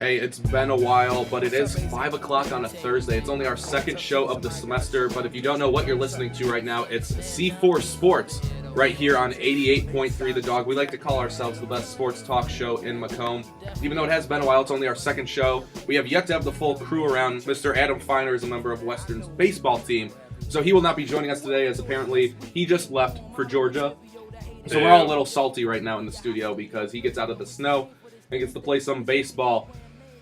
Hey, it's been a while, but it is 5 o'clock on a Thursday. It's only our second show of the semester, but if you don't know what you're listening to right now, it's C4 Sports right here on 88.3 The Dog. We like to call ourselves the best sports talk show in Macomb. Even though it has been a while, it's only our second show. We have yet to have the full crew around. Mr. Adam Feiner is a member of Western's baseball team, so he will not be joining us today as apparently he just left for Georgia. So we're all a little salty right now in the studio because he gets out of the snow and gets to play some baseball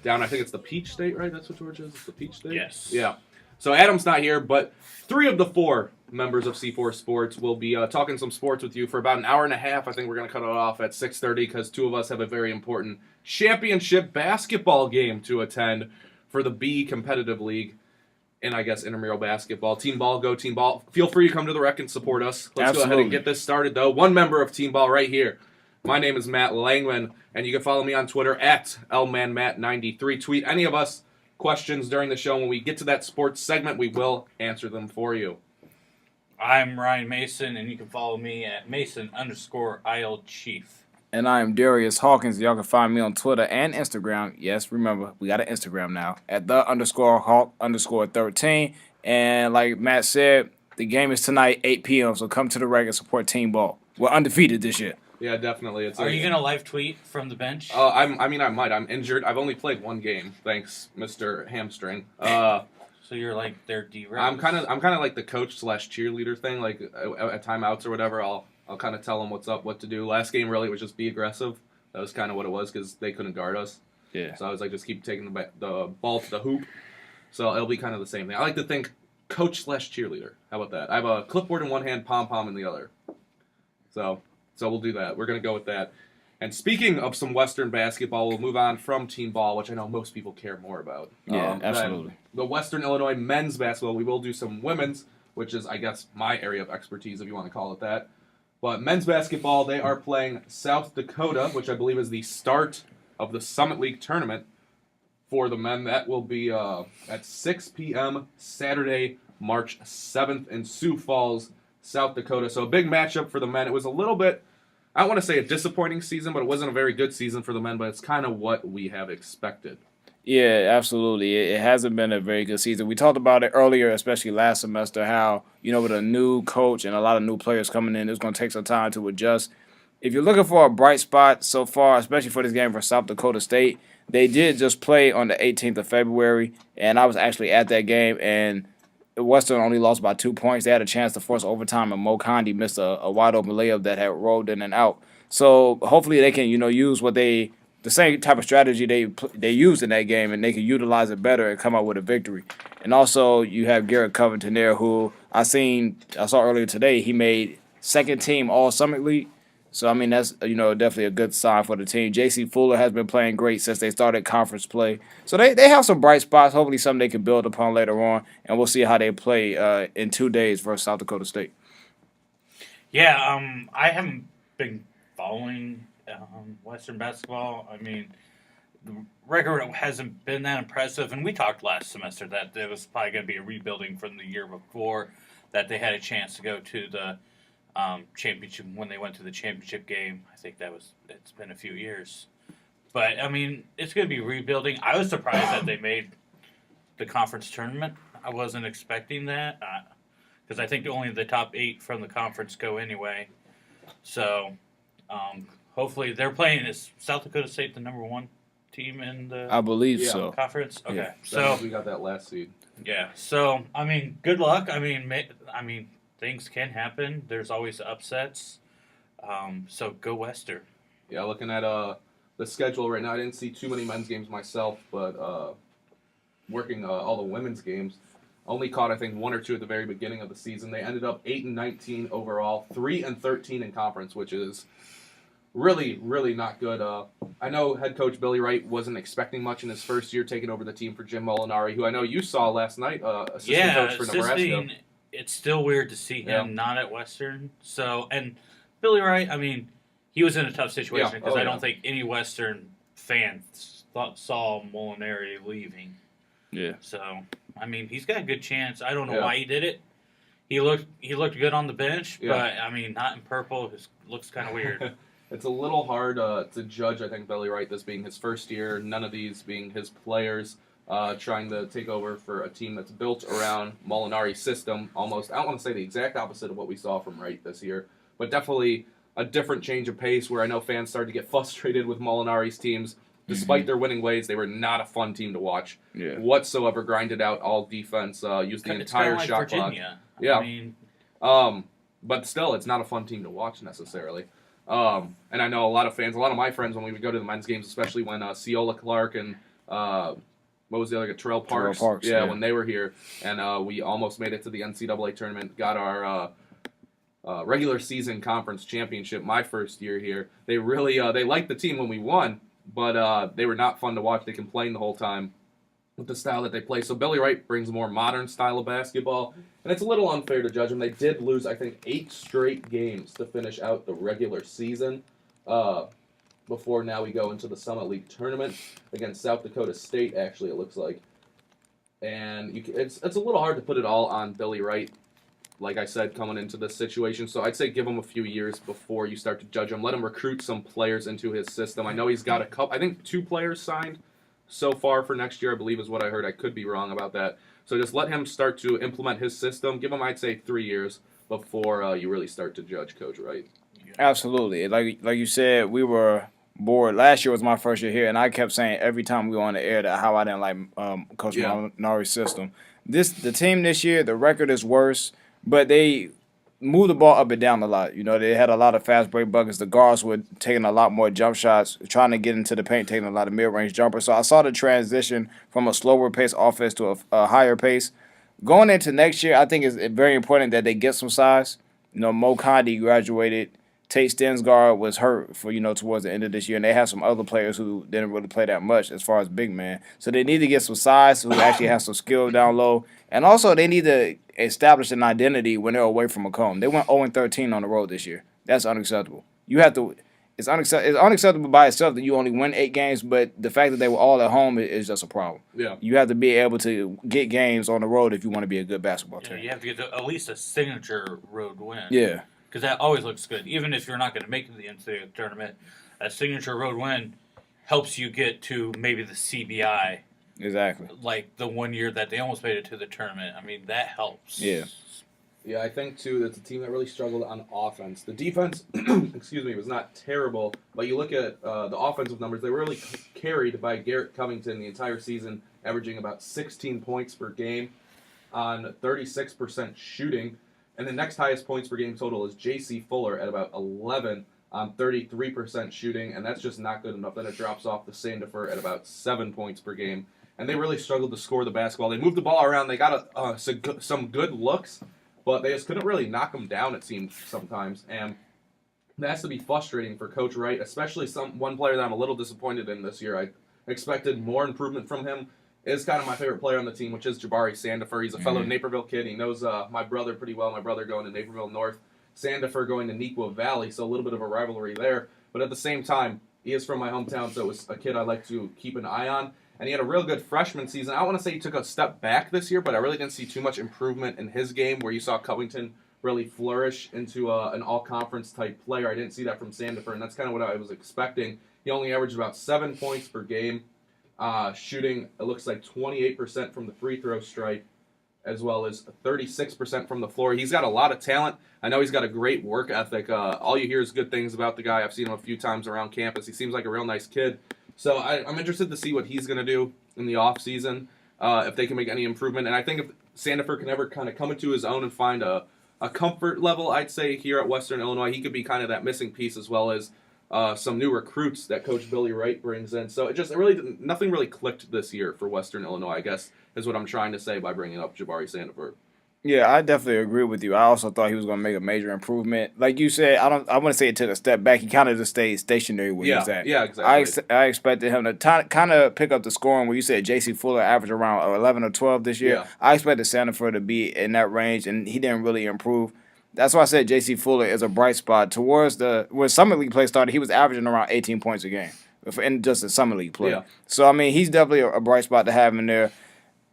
down, I think it's the Peach State, right? That's what Georgia is? It's the Peach State? Yes. Yeah. So Adam's not here, but 3 of the 4 members of C4 Sports will be talking some sports with you for about an hour and a half. I think we're going to cut it off at 6:30 because 2 of us have a very important championship basketball game to attend for the B Competitive League and I guess intramural basketball. Team ball, go team ball. Feel free to come to the rec and support us. Let's go ahead and get this started, though. One member of team ball right here. My name is Matt Langman, and you can follow me on Twitter at LManMatt93. Tweet any of us questions during the show. When we get to that sports segment, we will answer them for you. I'm Ryan Mason, and you can follow me at Mason_ILChief. And I am Darius Hawkins. Y'all can find me on Twitter and Instagram. Yes, remember, we got an Instagram now. At @the_Hawk_13. And like Matt said, the game is tonight, 8 p.m., so come to the rec and support team ball. We're undefeated this year. Yeah, definitely. Are you going to live tweet from the bench? I might. I'm injured. I've only played one game. Thanks, Mr. Hamstring. So you're like their D-Rose? I'm kind of like the coach / cheerleader thing. Like at timeouts or whatever, I'll kind of tell them what's up, what to do. Last game really was just be aggressive. That was kind of what it was because they couldn't guard us. Yeah. So I was like, just keep taking the ball to the hoop. So it'll be kind of the same thing. I like to think coach / cheerleader. How about that? I have a clipboard in one hand, pom-pom in the other. So we'll do that. We're going to go with that. And speaking of some Western basketball, we'll move on from team ball, which I know most people care more about. Yeah, absolutely. The Western Illinois men's basketball. We will do some women's, which is, I guess, my area of expertise, if you want to call it that. But men's basketball, they are playing South Dakota, which I believe is the start of the Summit League tournament for the men. That will be at 6 p.m. Saturday, March 7th in Sioux Falls, South Dakota. So a big matchup for the men. It was a little bit, I don't want to say a disappointing season, but it wasn't a very good season for the men, but it's kind of what we have expected. Yeah, absolutely. It hasn't been a very good season. We talked about it earlier, especially last semester, how, with a new coach and a lot of new players coming in, it's going to take some time to adjust. If you're looking for a bright spot so far, especially for this game for South Dakota State, they did just play on the 18th of February, and I was actually at that game, and Western only lost by 2 points. They had a chance to force overtime, and Mo Condi missed a wide-open layup that had rolled in and out. So hopefully they can, use the same type of strategy they used in that game, and they can utilize it better and come out with a victory. And also you have Garrett Covington there, who I saw earlier today. He made second team All Summit League. So that's definitely a good sign for the team. J.C. Fuller has been playing great since they started conference play. So they have some bright spots. Hopefully something they can build upon later on, and we'll see how they play in 2 days versus South Dakota State. Yeah, I haven't been following Western basketball. The record hasn't been that impressive, and we talked last semester that it was probably going to be a rebuilding from the year before, that they had a chance to go to the championship when they went to the championship game. I think it's been a few years. But, it's going to be rebuilding. I was surprised that they made the conference tournament. I wasn't expecting that because I think only the top 8 from the conference go anyway. So, hopefully they're playing. Is South Dakota State the number 1 team in the I believe so. Conference? Okay. Yeah. So we got that last seed. Yeah. So, good luck. Things can happen. There's always upsets. So go Western. Yeah, looking at the schedule right now, I didn't see too many men's games myself, but working all the women's games, only caught I think 1 or 2 at the very beginning of the season. They ended up 8-19 overall, 3-13 in conference, which is really, really not good. I know head coach Billy Wright wasn't expecting much in his first year taking over the team for Jim Molinari, who I know you saw last night, assistant coach for Nebraska. It's still weird to see him not at Western. So, and Billy Wright, he was in a tough situation because I don't think any Western fan saw Molinari leaving. Yeah. So, he's got a good chance. I don't know why he did it. He looked good on the bench, but not in purple. It looks kind of weird. it's a little hard to judge. I think Billy Wright, this being his first year, none of these being his players. Trying to take over for a team that's built around Molinari's system. Almost, I don't want to say the exact opposite of what we saw from Wright this year, but definitely a different change of pace where I know fans started to get frustrated with Molinari's teams. Despite their winning ways, they were not a fun team to watch whatsoever. Grinded out all defense, used the entire like shot Virginia. clock. Yeah. I mean, but still, it's not a fun team to watch necessarily. And I know a lot of my friends, when we would go to the men's games, especially when Ciola Clark and what was the other guy? Terrell Parks. Yeah, when they were here, and we almost made it to the NCAA tournament, got our regular season conference championship my first year here. They really they liked the team when we won, but they were not fun to watch. They complained the whole time with the style that they play. So Billy Wright brings a more modern style of basketball, and it's a little unfair to judge them. They did lose, I think, 8 straight games to finish out the regular season. Before now we go into the Summit League tournament against South Dakota State, actually, it looks like. And it's a little hard to put it all on Billy Wright, like I said, coming into this situation. So I'd say give him a few years before you start to judge him. Let him recruit some players into his system. I know he's got a couple, I think 2 players signed so far for next year, I believe is what I heard. I could be wrong about that. So just let him start to implement his system. Give him, I'd say, 3 years before you really start to judge Coach Wright. Absolutely. Like you said, we were bored. Last year was my first year here, and I kept saying every time we were on the air that how I didn't like Coach Molinari's system. The team this year, the record is worse, but they moved the ball up and down a lot. You know, they had a lot of fast break buckets. The guards were taking a lot more jump shots, trying to get into the paint, taking a lot of mid-range jumpers. So I saw the transition from a slower pace offense to a higher pace. Going into next year, I think it's very important that they get some size. You know, Mo Condi graduated. Tate Stensgaard was hurt for, towards the end of this year, and they have some other players who didn't really play that much as far as big man. So they need to get some size who actually has some skill down low. And also they need to establish an identity when they're away from Macomb. They went 0-13 on the road this year. That's unacceptable. It's unacceptable by itself that you only win 8 games, but the fact that they were all at home is just a problem. Yeah. You have to be able to get games on the road if you want to be a good basketball team. You have to get at least a signature road win. Yeah. Because that always looks good. Even if you're not going to make it to the NCAA tournament, a signature road win helps you get to maybe the CBI. Exactly. Like the one year that they almost made it to the tournament. I mean, that helps. Yeah. Yeah, I think, too, that's a team that really struggled on offense. The defense, was not terrible, but you look at the offensive numbers, they were really carried by Garrett Covington the entire season, averaging about 16 points per game on 36% shooting. And the next highest points per game total is J.C. Fuller at about 11 on 33% shooting, and that's just not good enough. Then it drops off to Sandifer at about 7 points per game. And they really struggled to score the basketball. They moved the ball around. They got some good looks, but they just couldn't really knock them down, it seemed, sometimes. And that has to be frustrating for Coach Wright, especially one player that I'm a little disappointed in this year. I expected more improvement from him. Is kind of my favorite player on the team, which is Jabari Sandifer. He's a fellow Naperville kid. He knows my brother pretty well. My brother going to Naperville North, Sandifer going to Neuqua Valley, so a little bit of a rivalry there. But at the same time, he is from my hometown, so it was a kid I like to keep an eye on. And he had a real good freshman season. I don't want to say he took a step back this year, but I really didn't see too much improvement in his game where you saw Covington really flourish into an all-conference type player. I didn't see that from Sandifer, and that's kind of what I was expecting. He only averaged about 7 points per game. Shooting, it looks like 28% from the free throw stripe, as well as 36% from the floor. He's got a lot of talent. I know he's got a great work ethic. All you hear is good things about the guy. I've seen him a few times around campus. He seems like a real nice kid. So I'm interested to see what he's going to do in the offseason, if they can make any improvement. And I think if Sandifer can ever kind of come into his own and find a comfort level, I'd say, here at Western Illinois, he could be kind of that missing piece, as well as some new recruits that Coach Billy Wright brings in. So nothing really clicked this year for Western Illinois, I guess, is what I'm trying to say by bringing up Jabari Sandifer. Yeah, I definitely agree with you. I also thought he was going to make a major improvement. Like you said, I wouldn't say it took a step back. He kind of just stayed stationary where he was at. Yeah, exactly. I expected him to kind of pick up the scoring where you said J.C. Fuller averaged around 11 or 12 this year. Yeah. I expected Sandifer to be in that range, and he didn't really improve. That's why I said J.C. Fuller is a bright spot. When Summer League play started, he was averaging around 18 points a game in just the Summer League play. Yeah. So, I mean, he's definitely a bright spot to have in there.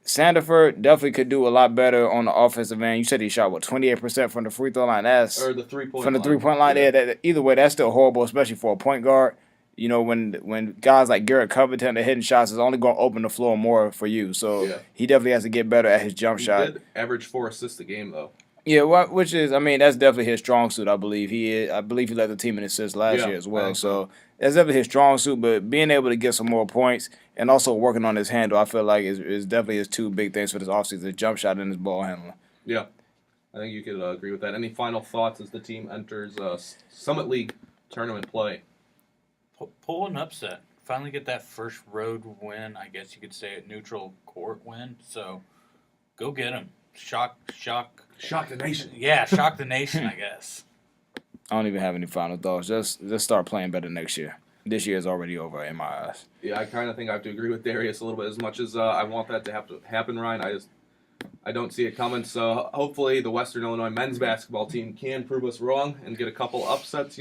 Sandiford definitely could do a lot better on the offensive end. You said he shot 28% from the free throw line. That's Or the 3-point from the line. 3-point line. Yeah. Either way, that's still horrible, especially for a point guard. You know, when guys like Garrett Covington are hitting shots, is only going to open the floor more for you. So he definitely has to get better at his jump shot. He did average 4 assists a game though. Yeah, which is, I mean, that's definitely his strong suit. I believe he led the team in assists last year as well. So that's definitely his strong suit. But being able to get some more points and also working on his handle, I feel like is definitely his two big things for this offseason: his jump shot and his ball handling. Yeah, I think you could agree with that. Any final thoughts as the team enters Summit League tournament play? Pull an upset. Finally get that first road win. I guess you could say a neutral court win. So go get him. Shock the nation. Yeah, shock the nation, I guess. I don't even have any final thoughts. Just start playing better next year. This year is already over in my eyes. Yeah, I kind of think I have to agree with Darius a little bit. As much as I want that to have to happen, Ryan, I don't see it coming. So hopefully the Western Illinois men's basketball team can prove us wrong and get a couple upsets,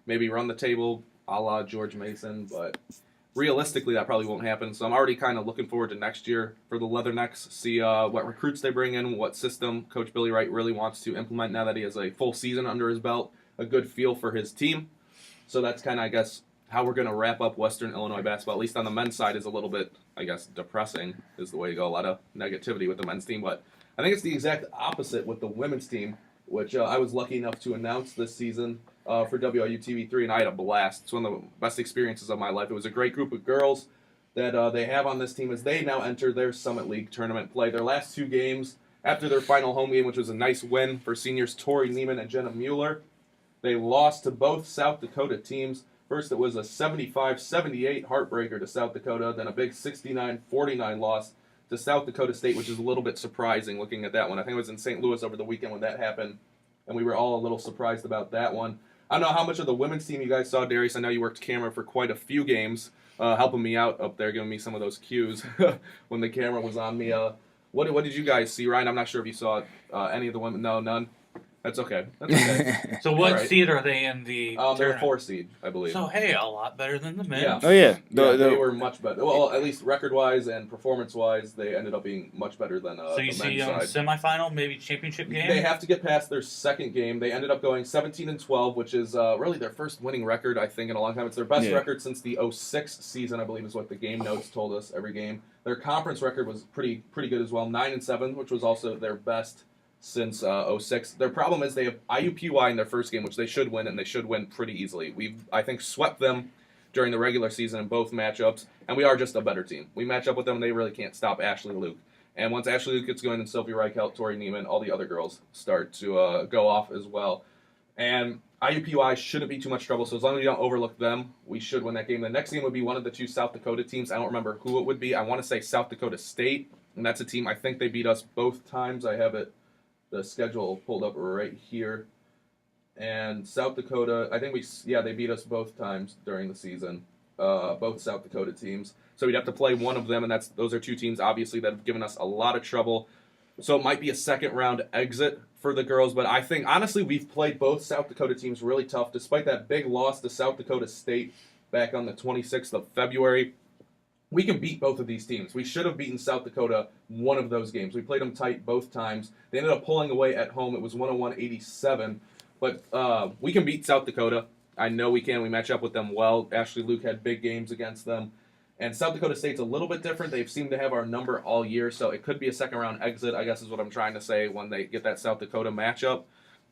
maybe run the table a la George Mason, but realistically, that probably won't happen. So I'm already kind of looking forward to next year for the Leathernecks, see what recruits they bring in, what system Coach Billy Wright really wants to implement now that he has a full season under his belt, a good feel for his team. So that's kind of, I guess, how we're going to wrap up Western Illinois basketball, at least on the men's side, is a little bit, I guess, depressing is the way to go. A lot of negativity with the men's team, but I think it's the exact opposite with the women's team, which I was lucky enough to announce this season for WIU TV3, and I had a blast. It's one of the best experiences of my life. It was a great group of girls that they have on this team as they now enter their Summit League tournament play. Their last 2 games, after their final home game, which was a nice win for seniors Tori Neiman and Jenna Mueller, they lost to both South Dakota teams. First, it was a 75-78 heartbreaker to South Dakota, then a big 69-49 loss to South Dakota State, which is a little bit surprising looking at that one. I think it was in St. Louis over the weekend when that happened, and we were all a little surprised about that one. I don't know how much of the women's team you guys saw, Darius. I know you worked camera for quite a few games, helping me out up there, giving me some of those cues when the camera was on me. What did you guys see, Ryan? I'm not sure if you saw any of the women. No, none. That's okay. So what seed are they in the they're tournament? 4 seed, I believe. So, hey, a lot better than the men. Yeah. Oh, yeah. They were much better. Well, at least record-wise and performance-wise, they ended up being much better than So you the see men's side. semifinal, maybe championship game? They have to get past their second game. They ended up going 17-12, which is really their first winning record, I think, in a long time. It's their best record since the 06 season, I believe, is what the game notes told us every game. Their conference record was pretty good as well, 9-7, which was also their best since 06. Their problem is they have IUPUI in their first game, which they should win, and they should win pretty easily. We've, I think, swept them during the regular season in both matchups, and we are just a better team. We match up with them, and they really can't stop Ashley Luke. And once Ashley Luke gets going, and Sylvia Reichelt, Tori Neiman, all the other girls start to go off as well. And IUPUI shouldn't be too much trouble, so as long as we don't overlook them, we should win that game. The next game would be one of the 2 South Dakota teams. I don't remember who it would be. I want to say South Dakota State, and that's a team I think they beat us both times. I have the schedule pulled up right here. And South Dakota, I think they beat us both times during the season, both South Dakota teams. So we'd have to play one of them, and those are 2 teams, obviously, that have given us a lot of trouble. So it might be a second-round exit for the girls, but I think, honestly, we've played both South Dakota teams really tough, despite that big loss to South Dakota State back on the 26th of February. We can beat both of these teams. We should have beaten South Dakota one of those games. We played them tight both times. They ended up pulling away at home. It was 101-87. But we can beat South Dakota. I know we can. We match up with them well. Ashley Luke had big games against them. And South Dakota State's a little bit different. They've seemed to have our number all year, so it could be a second-round exit, I guess is what I'm trying to say, when they get that South Dakota matchup.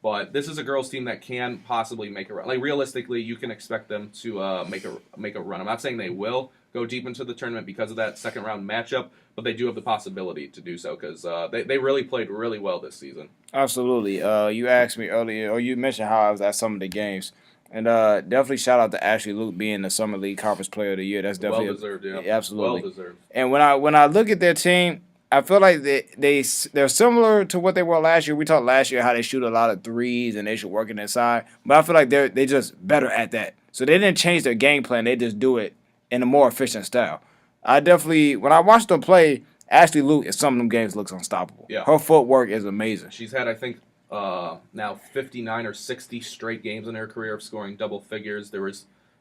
But this is a girls' team that can possibly make a run. Like, realistically, you can expect them to make a run. I'm not saying they will go deep into the tournament because of that second-round matchup, but they do have the possibility to do so because they really played really well this season. Absolutely. You asked me earlier, or you mentioned how I was at some of the games. And definitely shout out to Ashley Luke being the Summer League Conference Player of the Year. That's definitely well-deserved, yeah. Absolutely. Well-deserved. And when I look at their team, I feel like they're similar to what they were last year. We talked last year how they shoot a lot of threes and they should work it inside. But I feel like they just better at that. So they didn't change their game plan. They just do it in a more efficient style. When I watched them play, Ashley Luke in some of them games looks unstoppable. Yeah. Her footwork is amazing. She's had, I think, now 59 or 60 straight games in her career of scoring double figures.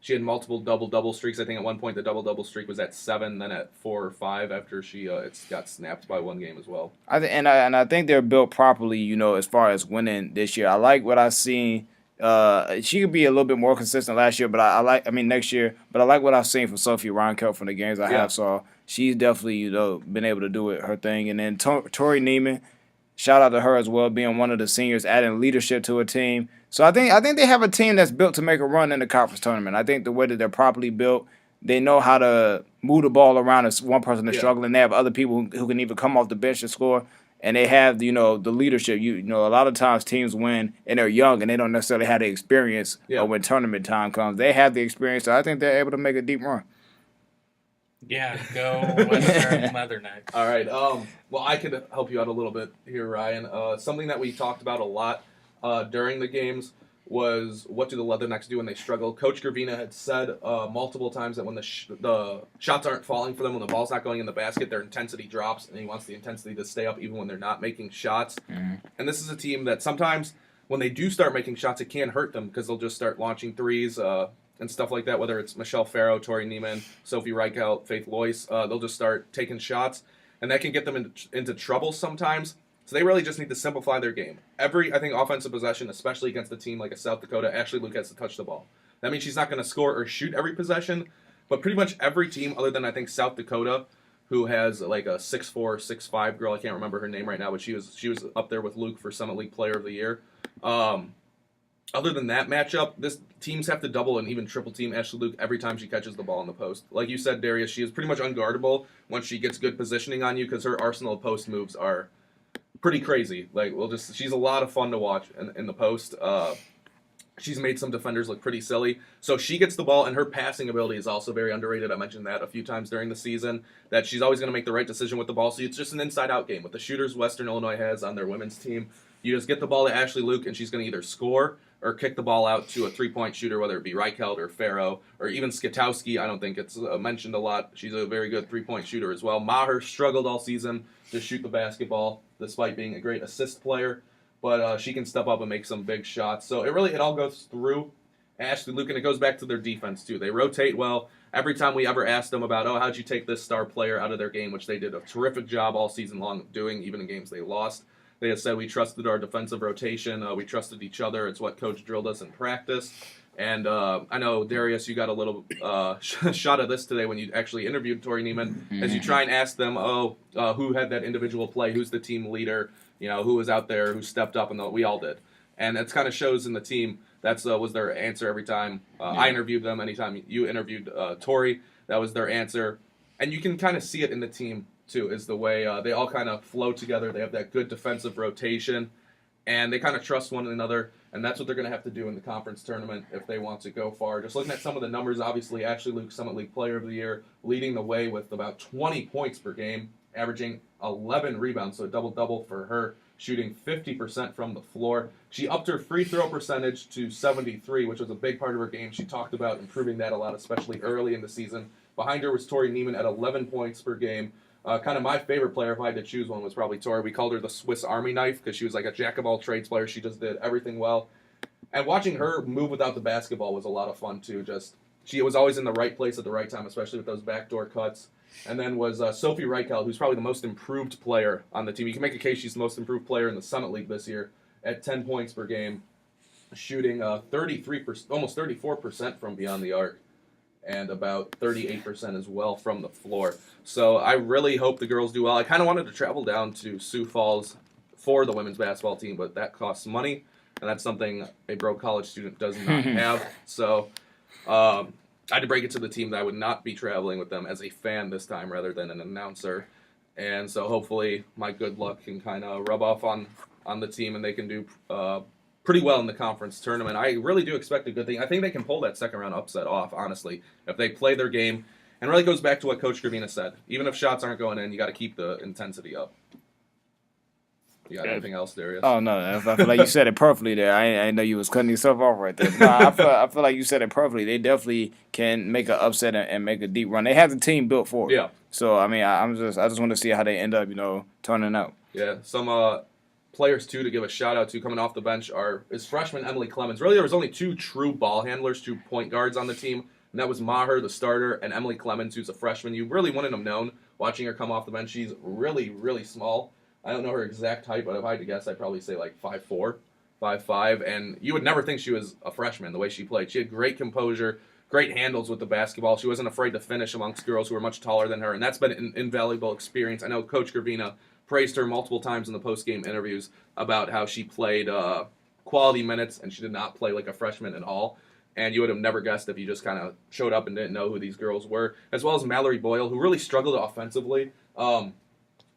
She had multiple double streaks. I think at one point the double streak was at 7, then at 4 or 5 after she it's got snapped by one game as well. I think they're built properly, as far as winning this year. I like what I've seen. She could be a little bit more consistent last year, but next year. But I like what I've seen from Sophie Ronkel from the games I have saw. She's definitely been able to do her thing. And then Tori Neiman, shout out to her as well, being one of the seniors, adding leadership to a team. So I think they have a team that's built to make a run in the conference tournament. I think the way that they're properly built, they know how to move the ball around if one person is struggling. They have other people who can even come off the bench and score. And they have, the leadership. A lot of times teams win and they're young and they don't necessarily have the experience when tournament time comes. They have the experience, so I think they're able to make a deep run. Yeah, go Western Leathernecks. All right. Well, I can help you out a little bit here, Ryan. Something that we talked about a lot during the games was what do the Leathernecks do when they struggle. Coach Gravina had said multiple times that when the shots aren't falling for them, when the ball's not going in the basket, their intensity drops, and he wants the intensity to stay up even when they're not making shots. Mm-hmm. And this is a team that sometimes when they do start making shots, it can hurt them because they'll just start launching threes and stuff like that, whether it's Michelle Farrow, Tori Neiman, Sophie Reichelt, Faith Loyce. They'll just start taking shots, and that can get them into trouble sometimes. So they really just need to simplify their game. Every, I think, offensive possession, especially against a team like a South Dakota, Ashley Luke has to touch the ball. That means she's not going to score or shoot every possession, but pretty much every team other than, I think, South Dakota, who has like a 6'4", 6'5" girl, I can't remember her name right now, but she was up there with Luke for Summit League Player of the Year. Other than that matchup, teams have to double and even triple team Ashley Luke every time she catches the ball in the post. Like you said, Darius, she is pretty much unguardable once she gets good positioning on you because her arsenal of post moves are pretty crazy. She's a lot of fun to watch in the post. She's made some defenders look pretty silly. So she gets the ball, and her passing ability is also very underrated. I mentioned that a few times during the season, that she's always going to make the right decision with the ball. So it's just an inside-out game. With the shooters Western Illinois has on their women's team, you just get the ball to Ashley Luke, and she's going to either score or kick the ball out to a three-point shooter, whether it be Reichelt or Farrow, or even Skitowski. I don't think it's mentioned a lot. She's a very good three-point shooter as well. Maher struggled all season to shoot the basketball, despite being a great assist player. But she can step up and make some big shots. So it all goes through Ashley Luke, and it goes back to their defense, too. They rotate well. Every time we ever ask them about, how'd you take this star player out of their game, which they did a terrific job all season long of doing, even in games they lost. They had said we trusted our defensive rotation. We trusted each other. It's what Coach drilled us in practice. And I know, Darius, you got a little shot of this today when you actually interviewed Tori Neiman, as you try and ask them, who had that individual play, who's the team leader, who was out there, who stepped up, and we all did. And it kind of shows in the team. That was their answer every time I interviewed them. Anytime you interviewed Tori, that was their answer. And you can kind of see it in the team, too, is the way they all kind of flow together. They have that good defensive rotation, and they kind of trust one another. And that's what they're going to have to do in the conference tournament if they want to go far. Just looking at some of the numbers, obviously, Ashley Luke, Summit League Player of the Year, leading the way with about 20 points per game, averaging 11 rebounds, so a double-double for her, shooting 50% from the floor. She upped her free throw percentage to 73, which was a big part of her game. She talked about improving that a lot, especially early in the season. Behind her was Tori Neiman at 11 points per game. Kind of my favorite player, if I had to choose one, was probably Tori. We called her the Swiss Army knife because she was like a jack-of-all-trades player. She just did everything well. And watching her move without the basketball was a lot of fun, too. She was always in the right place at the right time, especially with those backdoor cuts. And then was Sophie Reichelt, who's probably the most improved player on the team. You can make a case she's the most improved player in the Summit League this year at 10 points per game, shooting 33%, almost 34% from beyond the arc, and about 38% as well from the floor. So I really hope the girls do well. I kind of wanted to travel down to Sioux Falls for the women's basketball team, but that costs money, and that's something a broke college student does not have. So I had to break it to the team that I would not be traveling with them as a fan this time rather than an announcer. And so hopefully my good luck can kind of rub off on the team, and they can do pretty well in the conference tournament. I really do expect a good thing. I think they can pull that second-round upset off, honestly, if they play their game. And it really goes back to what Coach Gravina said. Even if shots aren't going in, you got to keep the intensity up. You got anything else, Darius? Oh, no. I feel like you said it perfectly there. I know you was cutting yourself off right there. No, I feel like you said it perfectly. They definitely can make an upset and make a deep run. They have the team built for it. Yeah. So, I mean, I just want to see how they end up, turning out. Yeah. Some players, too, to give a shout-out to coming off the bench is freshman Emily Clemens. Really, there was only two true ball handlers, 2 point guards on the team. And that was Maher, the starter, and Emily Clemens, who's a freshman. You really wouldn't have known watching her come off the bench. She's really, really small. I don't know her exact height, but if I had to guess, I'd probably say like 5'4", 5'5", and you would never think she was a freshman the way she played. She had great composure, great handles with the basketball. She wasn't afraid to finish amongst girls who were much taller than her, and that's been an invaluable experience. I know Coach Gravina praised her multiple times in the post-game interviews about how she played quality minutes, and she did not play like a freshman at all. And you would have never guessed if you just kind of showed up and didn't know who these girls were, as well as Mallory Boyle, who really struggled offensively.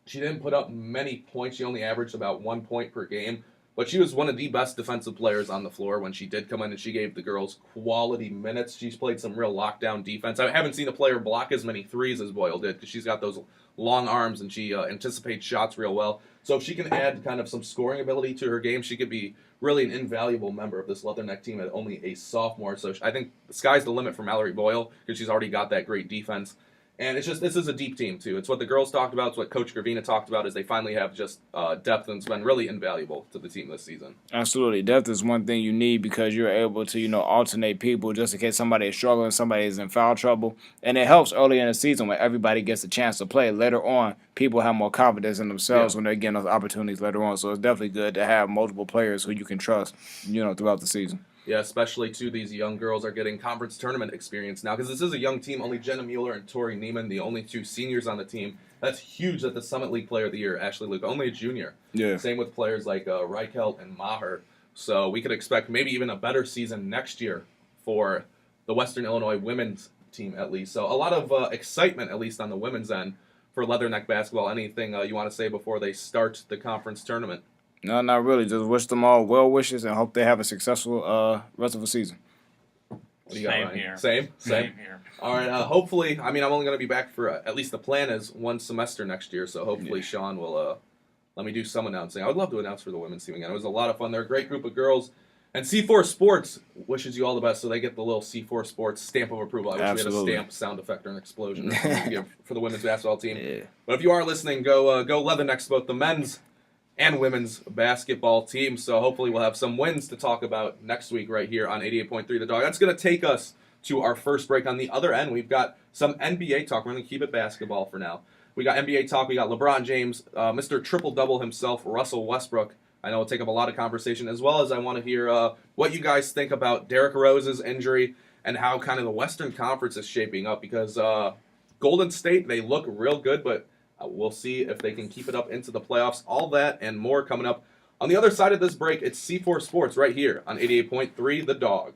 She didn't put up many points. She only averaged about 1 point per game. But she was one of the best defensive players on the floor when she did come in, and she gave the girls quality minutes. She's played some real lockdown defense. I haven't seen a player block as many threes as Boyle did because she's got those long arms and she anticipates shots real well. So if she can add kind of some scoring ability to her game, she could be really an invaluable member of this Leatherneck team at only a sophomore. So I think the sky's the limit for Mallory Boyle because she's already got that great defense. And it's just, this is a deep team, too. It's what the girls talked about. It's what Coach Gravina talked about, is they finally have just depth, and it's been really invaluable to the team this season. Absolutely. Depth is one thing you need because you're able to, alternate people just in case somebody is struggling, somebody is in foul trouble. And it helps early in the season when everybody gets a chance to play. Later on, people have more confidence in themselves when they're getting those opportunities later on. So it's definitely good to have multiple players who you can trust, throughout the season. Yeah, especially, too, these young girls are getting conference tournament experience now because this is a young team. Only Jenna Mueller and Tori Neiman, the only two seniors on the team. That's huge that the Summit League Player of the Year, Ashley Luke, only a junior. Yeah. Same with players like Reichelt and Maher. So we could expect maybe even a better season next year for the Western Illinois women's team, at least. So a lot of excitement, at least on the women's end, for Leatherneck basketball. Anything you want to say before they start the conference tournament? No, not really. Just wish them all well wishes and hope they have a successful rest of the season. What do you got, Same Ryan? here. Same here. All right. Hopefully, I'm only going to be back for at least the plan is one semester next year. So hopefully Sean will let me do some announcing. I would love to announce for the women's team again. It was a lot of fun. They're a great group of girls. And C4 Sports wishes you all the best, so they get the little C4 Sports stamp of approval. I wish we had a stamp sound effect or an explosion or something to give for the women's basketball team. Yeah. But if you are listening, go Leathernecks, both the men's and women's basketball team. So hopefully we'll have some wins to talk about next week right here on 88.3 The Dog. That's going to take us to our first break. On the other end, we've got some NBA talk. We're going to keep it basketball for now. We got NBA talk. We got LeBron James, Mr. Triple-Double himself, Russell Westbrook. I know it'll take up a lot of conversation, as well as I want to hear what you guys think about Derrick Rose's injury and how kind of the Western Conference is shaping up, because Golden State, they look real good, but we'll see if they can keep it up into the playoffs. All that and more coming up. On the other side of this break, it's C4 Sports right here on 88.3 The Dog.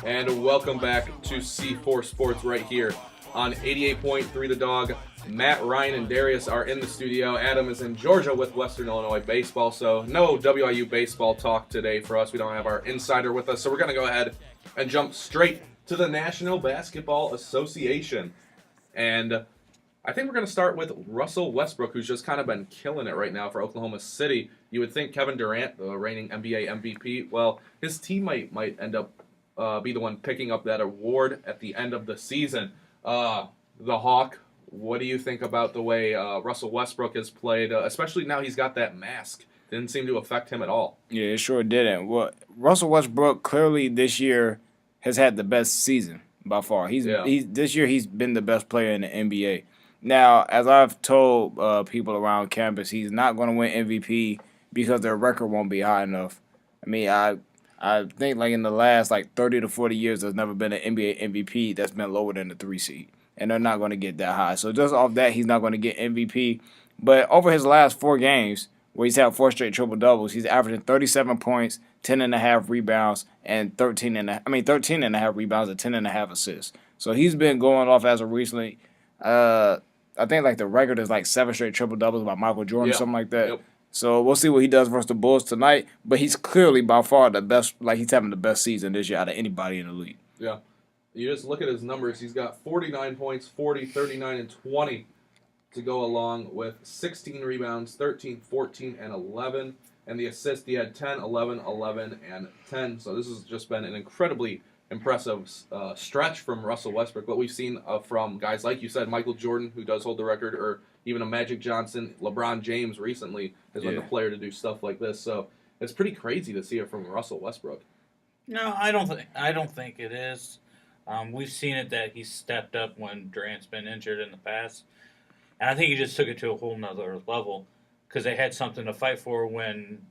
And welcome back to C4 Sports right here on 88.3 The Dog. Matt, Ryan, and Darius are in the studio. Adam is in Georgia with Western Illinois baseball, so no WIU baseball talk today for us. We don't have our insider with us, so we're going to go ahead and jump straight to the National Basketball Association. And I think we're going to start with Russell Westbrook, who's just kind of been killing it right now for Oklahoma City. You would think Kevin Durant, the reigning NBA MVP, well, his team might end up be the one picking up that award at the end of the season. The Hawk, what do you think about the way Russell Westbrook has played, especially now he's got that mask? Didn't seem to affect him at all. Yeah, it sure didn't. Well, Russell Westbrook clearly this year has had the best season by far. This year he's been the best player in the NBA. Now, as I've told people around campus, he's not going to win MVP because their record won't be high enough. I mean, I think like in the last 30 to 40 years, there's never been an NBA MVP that's been lower than the 3 seed, and they're not going to get that high. So just off that, he's not going to get MVP. But over his last 4 games, where he's had 4 straight triple doubles, he's averaging 37 points, 10.5 rebounds, and 13.5 rebounds and 10.5 assists. So he's been going off as of recently. I think the record is 7 straight triple doubles by Michael Jordan, something like that. Yep. So we'll see what he does versus the Bulls tonight. But he's clearly by far the best. He's having the best season this year out of anybody in the league. Yeah. You just look at his numbers. He's got 49 points, 40, 39, and 20 to go along with 16 rebounds, 13, 14, and 11. And the assist, he had 10, 11, 11, and 10. So this has just been an incredibly impressive stretch from Russell Westbrook. What we've seen from guys like you said, Michael Jordan, who does hold the record, or even a Magic Johnson, LeBron James recently has been the player to do stuff like this. So It's pretty crazy to see it from Russell Westbrook. No, I don't think it is. We've seen it that he's stepped up when Durant's been injured in the past, and I think he just took it to a whole nother level because they had something to fight for when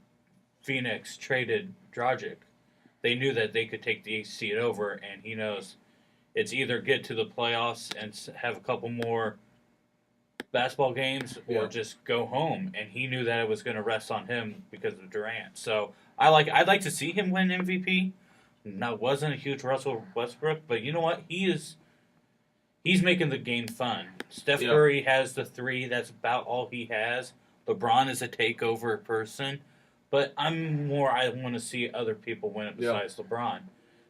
Phoenix traded Dragic. They knew that they could take the 8th seed over, and he knows it's either get to the playoffs and have a couple more basketball games or just go home. And he knew that it was going to rest on him because of Durant. So I'd like to see him win MVP. That wasn't a huge Russell Westbrook, but you know what? He's making the game fun. Steph Curry has the 3. That's about all he has. LeBron is a takeover person. But I want to see other people win it besides LeBron.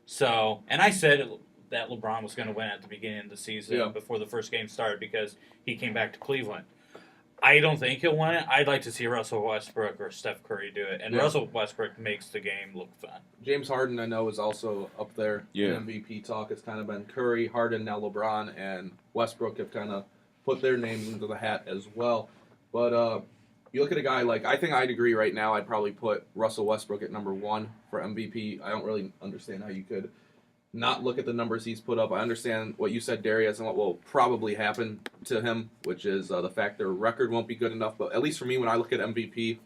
So, and I said that LeBron was going to win at the beginning of the season before the first game started because he came back to Cleveland. I don't think he'll win it. I'd like to see Russell Westbrook or Steph Curry do it. And Russell Westbrook makes the game look fun. James Harden, I know, is also up there in MVP talk. It's kind of been Curry, Harden, now LeBron, and Westbrook have kind of put their names into the hat as well. But you look at a guy like, I think I'd agree right now, I'd probably put Russell Westbrook at number 1 for MVP. I don't really understand how you could not look at the numbers he's put up. I understand what you said, Darius, and what will probably happen to him, which is the fact their record won't be good enough. But at least for me, when I look at MVP,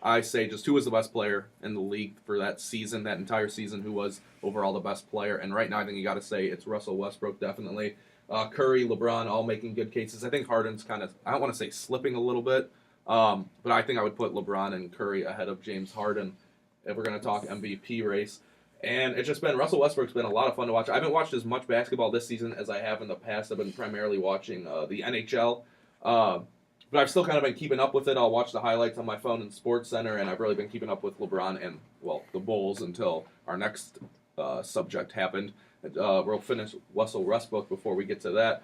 I say just who was the best player in the league for that season, that entire season, who was overall the best player. And right now, I think you got to say it's Russell Westbrook, definitely. Curry, LeBron, all making good cases. I think Harden's kind of, I don't want to say slipping a little bit, but I think I would put LeBron and Curry ahead of James Harden if we're going to talk MVP race. And it's just been, Russell Westbrook's been a lot of fun to watch. I haven't watched as much basketball this season as I have in the past. I've been primarily watching the NHL. But I've still kind of been keeping up with it. I'll watch the highlights on my phone in Sports Center, and I've really been keeping up with LeBron and, well, the Bulls until our next subject happened. We'll finish Russell Westbrook before we get to that.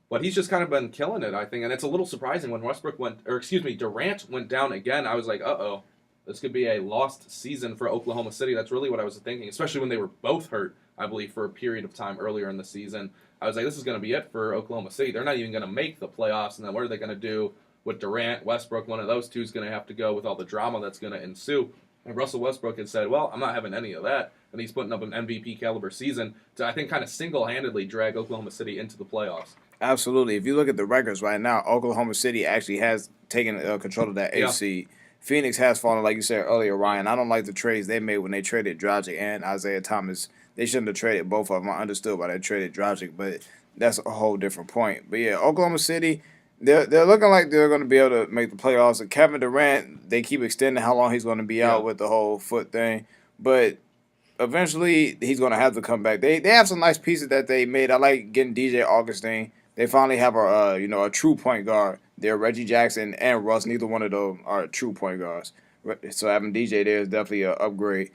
But he's just kind of been killing it, I think. And it's a little surprising when Durant went down again. I was like, uh-oh. This could be a lost season for Oklahoma City. That's really what I was thinking, especially when they were both hurt, I believe, for a period of time earlier in the season. I was like, this is going to be it for Oklahoma City. They're not even going to make the playoffs, and then what are they going to do with Durant, Westbrook? One of those two is going to have to go with all the drama that's going to ensue. And Russell Westbrook had said, well, I'm not having any of that, and he's putting up an MVP-caliber season to, I think, kind of single-handedly drag Oklahoma City into the playoffs. Absolutely. If you look at the records right now, Oklahoma City actually has taken control of that 8th seed. Phoenix has fallen, like you said earlier, Ryan. I don't like the trades they made when they traded Dragic and Isaiah Thomas. They shouldn't have traded both of them. I understood why they traded Dragic, but that's a whole different point. But yeah, Oklahoma City, they're looking like they're going to be able to make the playoffs. And Kevin Durant, they keep extending how long he's going to be out with the whole foot thing. But eventually, he's going to have to come back. They have some nice pieces that they made. I like getting DJ Augustine. They finally have a true point guard. They're Reggie Jackson and Russ. Neither one of them are true point guards. So having DJ there is definitely an upgrade.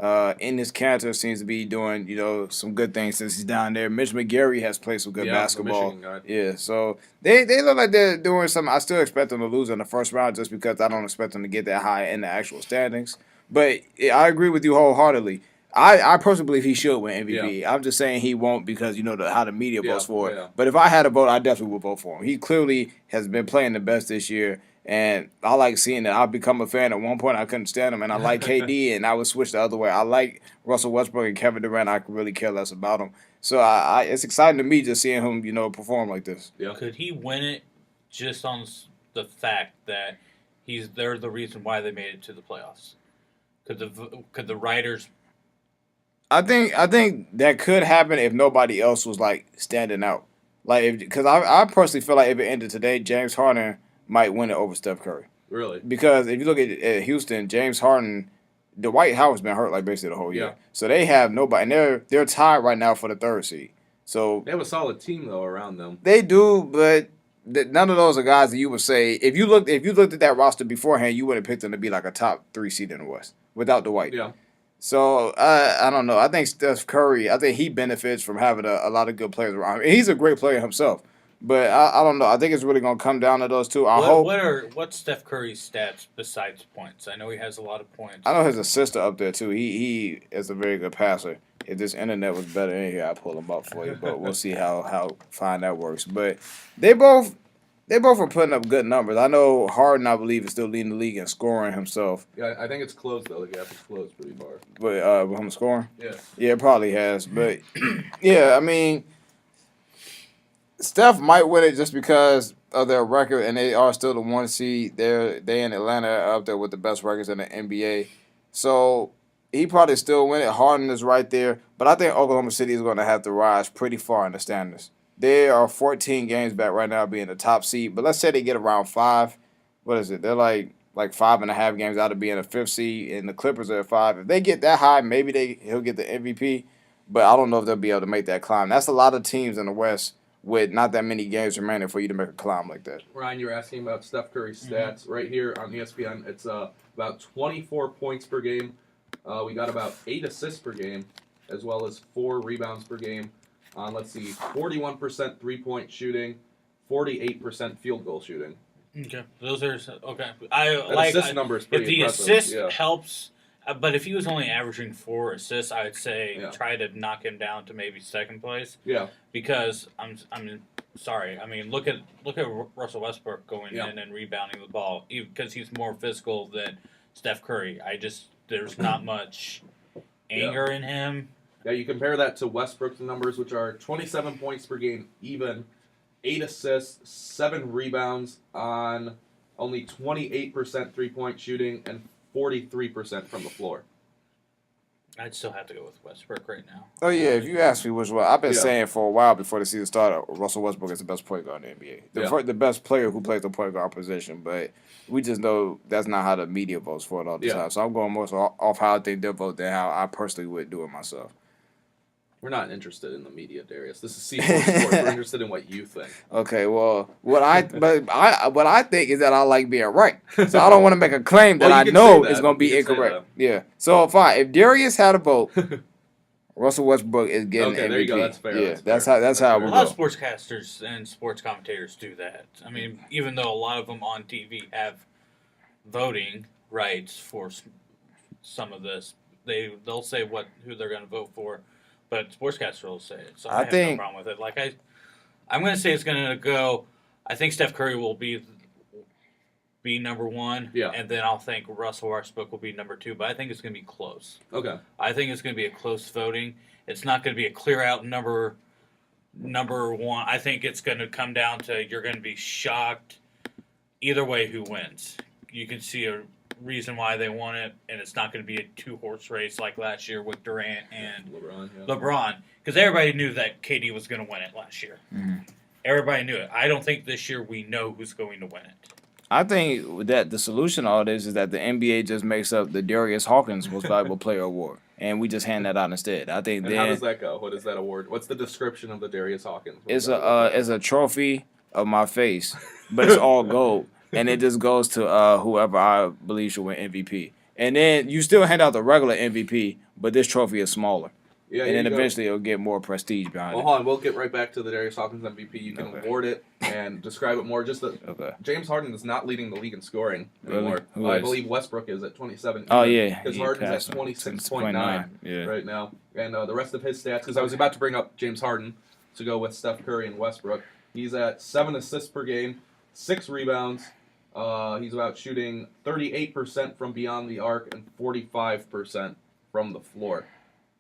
Enes Kanter seems to be doing, some good things since he's down there. Mitch McGary has played some good basketball. Yeah, so they look like they're doing something. I still expect them to lose in the first round just because I don't expect them to get that high in the actual standings. But I agree with you wholeheartedly. I personally believe he should win MVP. Yeah. I'm just saying he won't because how the media votes for it. Yeah. But if I had a vote, I definitely would vote for him. He clearly has been playing the best this year, and I like seeing that. I've become a fan. At one point, I couldn't stand him, and I like KD, and I would switch the other way. I like Russell Westbrook and Kevin Durant. I could really care less about him. So it's exciting to me just seeing him, perform like this. Yeah. Could he win it just on the fact that they're the reason why they made it to the playoffs? Could the writers? I think that could happen if nobody else was standing out. Because I personally feel like if it ended today, James Harden might win it over Steph Curry. Really? Because if you look at Houston, James Harden, Dwight Howard's been hurt basically the whole year. Yeah. So they have nobody, and they're tied right now for the 3rd seed. So they have a solid team though around them. They do, but none of those are guys that you would say if you looked at that roster beforehand, you would have picked them to be like a top 3 seed in the West without Dwight. Yeah. So, I don't know. I think Steph Curry, he benefits from having a lot of good players around him. And he's a great player himself. But I don't know. I think it's really going to come down to those two. What's Steph Curry's stats besides points? I know he has a lot of points. I know his assist are up there, too. He is a very good passer. If this internet was better in here, I'd pull him up for you. But we'll see how fine that works. But they both They both are putting up good numbers. I know Harden, I believe, is still leading the league in scoring himself. Yeah, I think it's closed though. The gap is closed pretty far. But with him scoring? Yeah. Yeah, it probably has. But, yeah, I mean, Steph might win it just because of their record, and they are still the 1 seed. They in Atlanta are up there with the best records in the NBA. So he probably still win it. Harden is right there. But I think Oklahoma City is going to have to rise pretty far in the standings. They are 14 games back right now being the top seed. But let's say they get around 5. What is it? They're like 5.5 games out of being a 5th seed, and the Clippers are at 5. If they get that high, maybe he'll get the MVP. But I don't know if they'll be able to make that climb. That's a lot of teams in the West with not that many games remaining for you to make a climb like that. Ryan, you were asking about Steph Curry's stats. Right here on ESPN, it's about 24 points per game. We got about 8 assists per game, as well as 4 rebounds per game. Let's see, 41% three-point shooting, 48% field goal shooting. Okay, those are okay. Assist number is pretty if the impressive. assist helps, but if he was only averaging 4 assists, I'd say try to knock him down to maybe second place. Yeah, because I'm sorry. I mean, look at Russell Westbrook going in and rebounding the ball, because he's more physical than Steph Curry. There's not much anger in him. Yeah, you compare that to Westbrook's numbers, which are 27 points per game, even 8 assists, 7 rebounds on only 28% three-point shooting and 43% from the floor. I'd still have to go with Westbrook right now. Oh, yeah, if you ask me which one, I've been saying for a while before the season started, Russell Westbrook is the best point guard in the NBA. The best player who plays the point guard position, but we just know that's not how the media votes for it all the time. So I'm going more so off how I think they'll vote than how I personally would do it myself. We're not interested in the media, Darius. This is C4 Sports. We're interested in what you think. Okay, well, what I think is that I like being right. So I don't want to make a claim that I know is going to be incorrect. Yeah. So fine, if Darius had a vote, Russell Westbrook is getting MVP. There you go. That's fair. Yeah, that's how a lot of sportscasters and sports commentators do that. I mean, even though a lot of them on TV have voting rights for some of this, they'll say who they're going to vote for. But sportscasters will say it, so I have no problem with it. I'm going to say it's going to go. I think Steph Curry will be number 1, and then I'll think Russell Westbrook will be number 2. But I think it's going to be close. Okay. I think it's going to be a close voting. It's not going to be a clear out number 1. I think it's going to come down to you're going to be shocked either way who wins. You can see a reason why they won it, and it's not going to be a 2-horse race like last year with Durant and LeBron, because everybody knew that KD was going to win it last year. Mm-hmm. Everybody knew it. I don't think this year we know who's going to win it. I think that the solution to all this is that the NBA just makes up the Darius Hawkins Most Valuable Player Award, and we just hand that out instead. I think. And how does that go? What is that award? What's the description of the Darius Hawkins? It's a trophy of my face, but it's all gold. And it just goes to whoever I believe should win MVP. And then you still hand out the regular MVP, but this trophy is smaller. Yeah, and then eventually it'll get more prestige behind it. Hold on, we'll get right back to the Darius Hawkins MVP. You can award it and describe it more. James Harden is not leading the league in scoring anymore. Really? I believe Westbrook is at 27. Oh, yeah. Because Harden's at 26.9 right now. And the rest of his stats, because I was about to bring up James Harden to go with Steph Curry and Westbrook. He's at 7 assists per game, 6 rebounds. He's about shooting 38% from beyond the arc and 45% from the floor.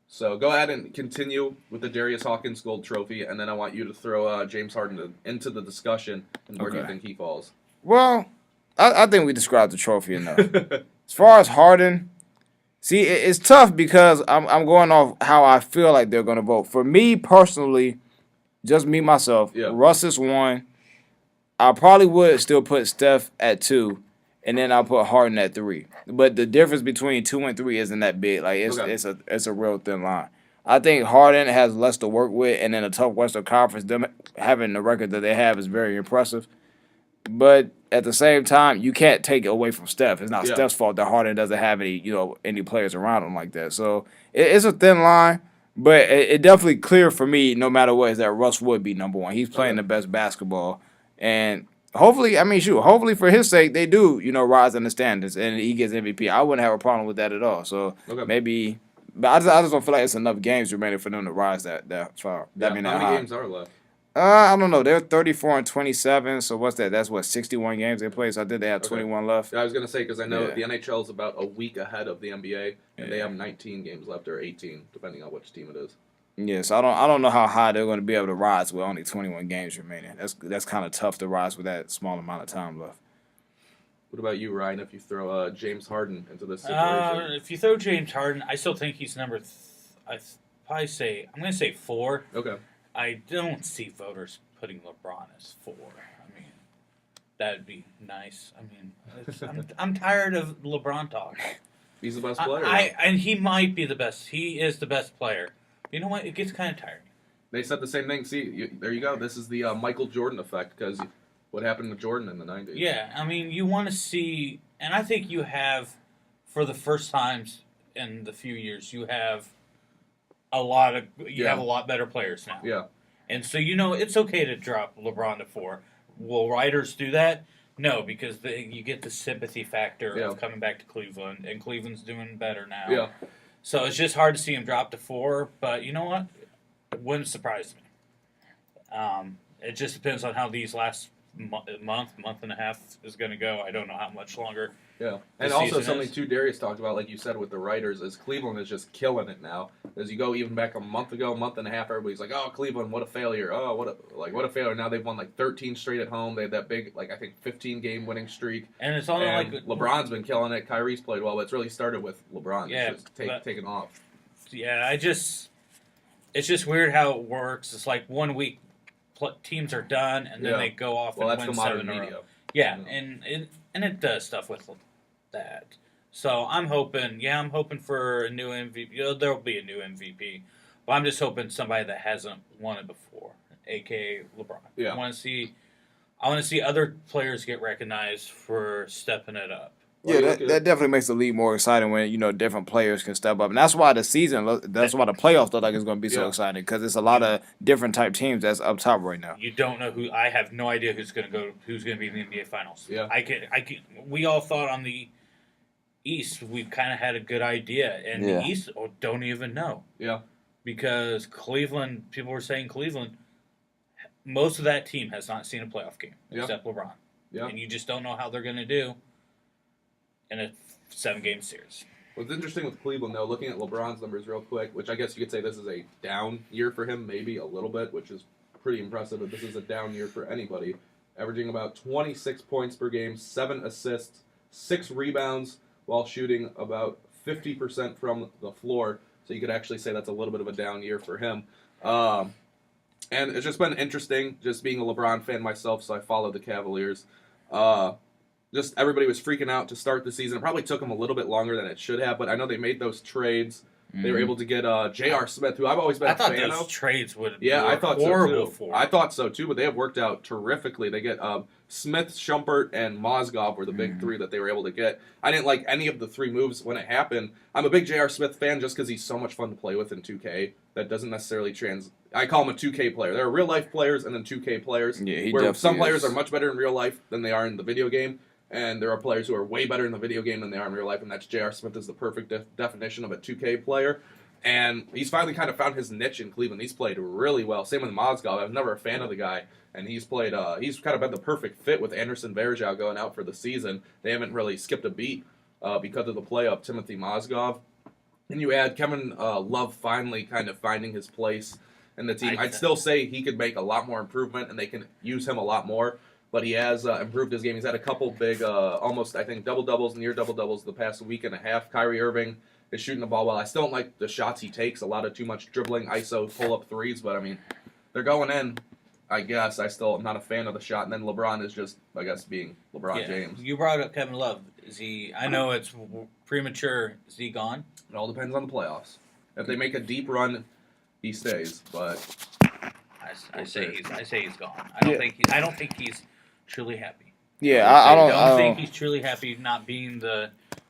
So go ahead and continue with the Darius Hawkins Gold Trophy, and then I want you to throw James Harden into the discussion. And where do you think he falls? Well, I think we described the trophy enough. As far as Harden, see, it's tough because I'm going off how I feel like they're going to vote. For me personally, just me, myself, Russ is 1. I probably would still put Steph at 2, and then I'll put Harden at 3. But the difference between 2 and 3 isn't that big. Like it's a real thin line. I think Harden has less to work with, and in a tough Western Conference, them having the record that they have is very impressive. But at the same time, you can't take it away from Steph. It's not Steph's fault that Harden doesn't have any players around him like that. So it's a thin line, but it definitely clear for me, no matter what, is that Russ would be number 1. He's playing the best basketball. And hopefully, hopefully for his sake, they do, rise in the standards and he gets MVP. I wouldn't have a problem with that at all. So maybe, but I just don't feel like it's enough games remaining for them to rise that far. How many games are left? I don't know. They're 34-27. So what's that? That's what 61 games they played. So I think they have Okay. 21 left. I was gonna say because I know Yeah. the NHL is about a week ahead of the NBA, and they Yeah. have 19 games left or 18, depending on which team it is. Yeah, so I don't know how high they're going to be able to rise with only 21 games remaining. That's kind of tough to rise with that small amount of time left. What about you, Ryan? If you throw James Harden into this situation, If you throw James Harden, I still think he's number. I'm going to say 4. okay, I don't see voters putting LeBron as 4. I mean, that'd be nice. I mean, I'm tired of LeBron talk. he's the best player. And he might be the best. He is the best player. You know what? It gets kind of tiring. They said the same thing. See, there you go. This is the Michael Jordan effect because what happened with Jordan in the 90s. Yeah, I mean, you want to see, and I think you have, for the first times in the few years, you have a lot better players now. Yeah. And so it's okay to drop LeBron to 4. Will writers do that? No, because you get the sympathy factor of coming back to Cleveland, and Cleveland's doing better now. Yeah. So it's just hard to see him drop to 4, but you know what? It wouldn't surprise me. It just depends on how these last month and a half is going to go. I don't know how much longer. Yeah, and also something too Darius talked about, like you said with the writers, is Cleveland is just killing it now. As you go even back a month and a half, everybody's like, "Oh, Cleveland, what a failure! Oh, what a failure!" Now they've won like 13 straight at home. They had that big, like I think 15 game winning streak. And it's only like LeBron's been killing it. Kyrie's played well, but it's really started with LeBron. Yeah, it's just taken off. Yeah, it's just weird how it works. It's like 1 week teams are done, and then they go off and that's win the modern 7 in a media. row. Yeah, and it does stuff with that. So I'm hoping for a new MVP. There'll be a new MVP, but I'm just hoping somebody that hasn't won it before, aka LeBron. Yeah. I want to see other players get recognized for stepping it up. Yeah, that definitely makes the league more exciting when different players can step up, and that's why the playoffs look like it's going to be so exciting because it's a lot of different type teams that's up top right now. You don't know who. I have no idea who's going to be in the NBA Finals. Yeah, we all thought on the East we kind of had a good idea, and the East don't even know. Yeah, because Cleveland, people were saying Cleveland. Most of that team has not seen a playoff game except LeBron. Yeah, and you just don't know how they're going to do in a 7-game series. What's interesting with Cleveland, though, looking at LeBron's numbers real quick, which I guess you could say this is a down year for him, maybe a little bit, which is pretty impressive, but this is a down year for anybody. Averaging about 26 points per game, 7 assists, 6 rebounds, while shooting about 50% from the floor. So you could actually say that's a little bit of a down year for him. And it's just been interesting, just being a LeBron fan myself, so I follow the Cavaliers. Just everybody was freaking out to start the season. It probably took them a little bit longer than it should have, but I know they made those trades. Mm-hmm. They were able to get J.R. Smith, who I've always been a fan of. I thought those trades would I thought horrible so too. for. I thought so too, but they have worked out terrifically. They get Smith, Shumpert, and Mozgov were the big 3 that they were able to get. I didn't like any of the 3 moves when it happened. I'm a big J.R. Smith fan just because he's so much fun to play with in 2K. That doesn't necessarily I call him a 2K player. There are real life players and then 2K players. Yeah, where some players are much better in real life than they are in the video game. And there are players who are way better in the video game than they are in real life, and that's J.R. Smith is the perfect definition of a 2K player. And he's finally kind of found his niche in Cleveland. He's played really well. Same with Mozgov. I was never a fan of the guy, and he's played. He's kind of been the perfect fit with Anderson Varejao going out for the season. They haven't really skipped a beat because of the play of Timothy Mozgov. And you add Kevin Love finally kind of finding his place in the team. I'd still say he could make a lot more improvement, and they can use him a lot more. But he has improved his game. He's had a couple big, almost, I think, double-doubles, near double-doubles the past week and a half. Kyrie Irving is shooting the ball well. I still don't like the shots he takes, a lot of too much dribbling, ISO, pull-up threes. But, I mean, they're going in, I guess. I still am not a fan of the shot. And then LeBron is just, I guess, being LeBron James. You brought up Kevin Love. I know it's premature. Is he gone? It all depends on the playoffs. If they make a deep run, he stays. But I say he's gone. I don't think he's truly happy. Yeah, I don't think he's truly happy not being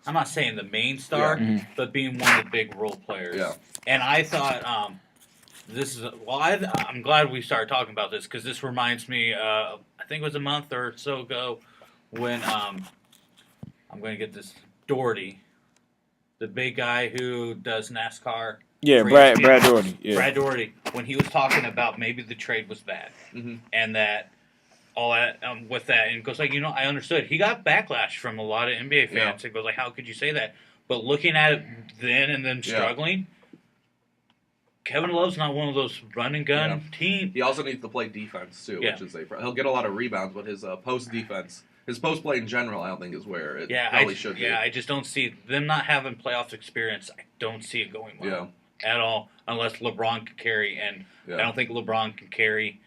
I'm not saying the main star, but being one of the big role players. Yeah. And I thought I'm glad we started talking about this because this reminds me. I think it was a month or so ago when I'm going to get this Doherty, the big guy who does NASCAR. Yeah, for Brad ESPN. Doherty. Yeah. Brad Doherty, when he was talking about maybe the trade was bad, and that all that with that, and goes like, I understood. He got backlash from a lot of NBA fans. It goes like, how could you say that? But looking at it then and then struggling, Kevin Love's not one of those run and gun team. He also needs to play defense too, which is he'll get a lot of rebounds, but his post defense, his post play in general, I don't think is where it probably should be. Yeah, I just don't see them not having playoff experience. I don't see it going well at all, unless LeBron can carry, and I don't think LeBron can carry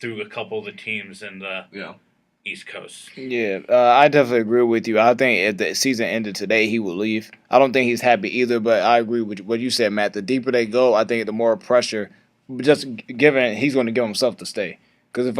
through a couple of the teams in the East Coast. Yeah, I definitely agree with you. I think if the season ended today, he would leave. I don't think he's happy either, but I agree with what you said, Matt. The deeper they go, I think the more pressure, just given he's going to give himself to stay. Because if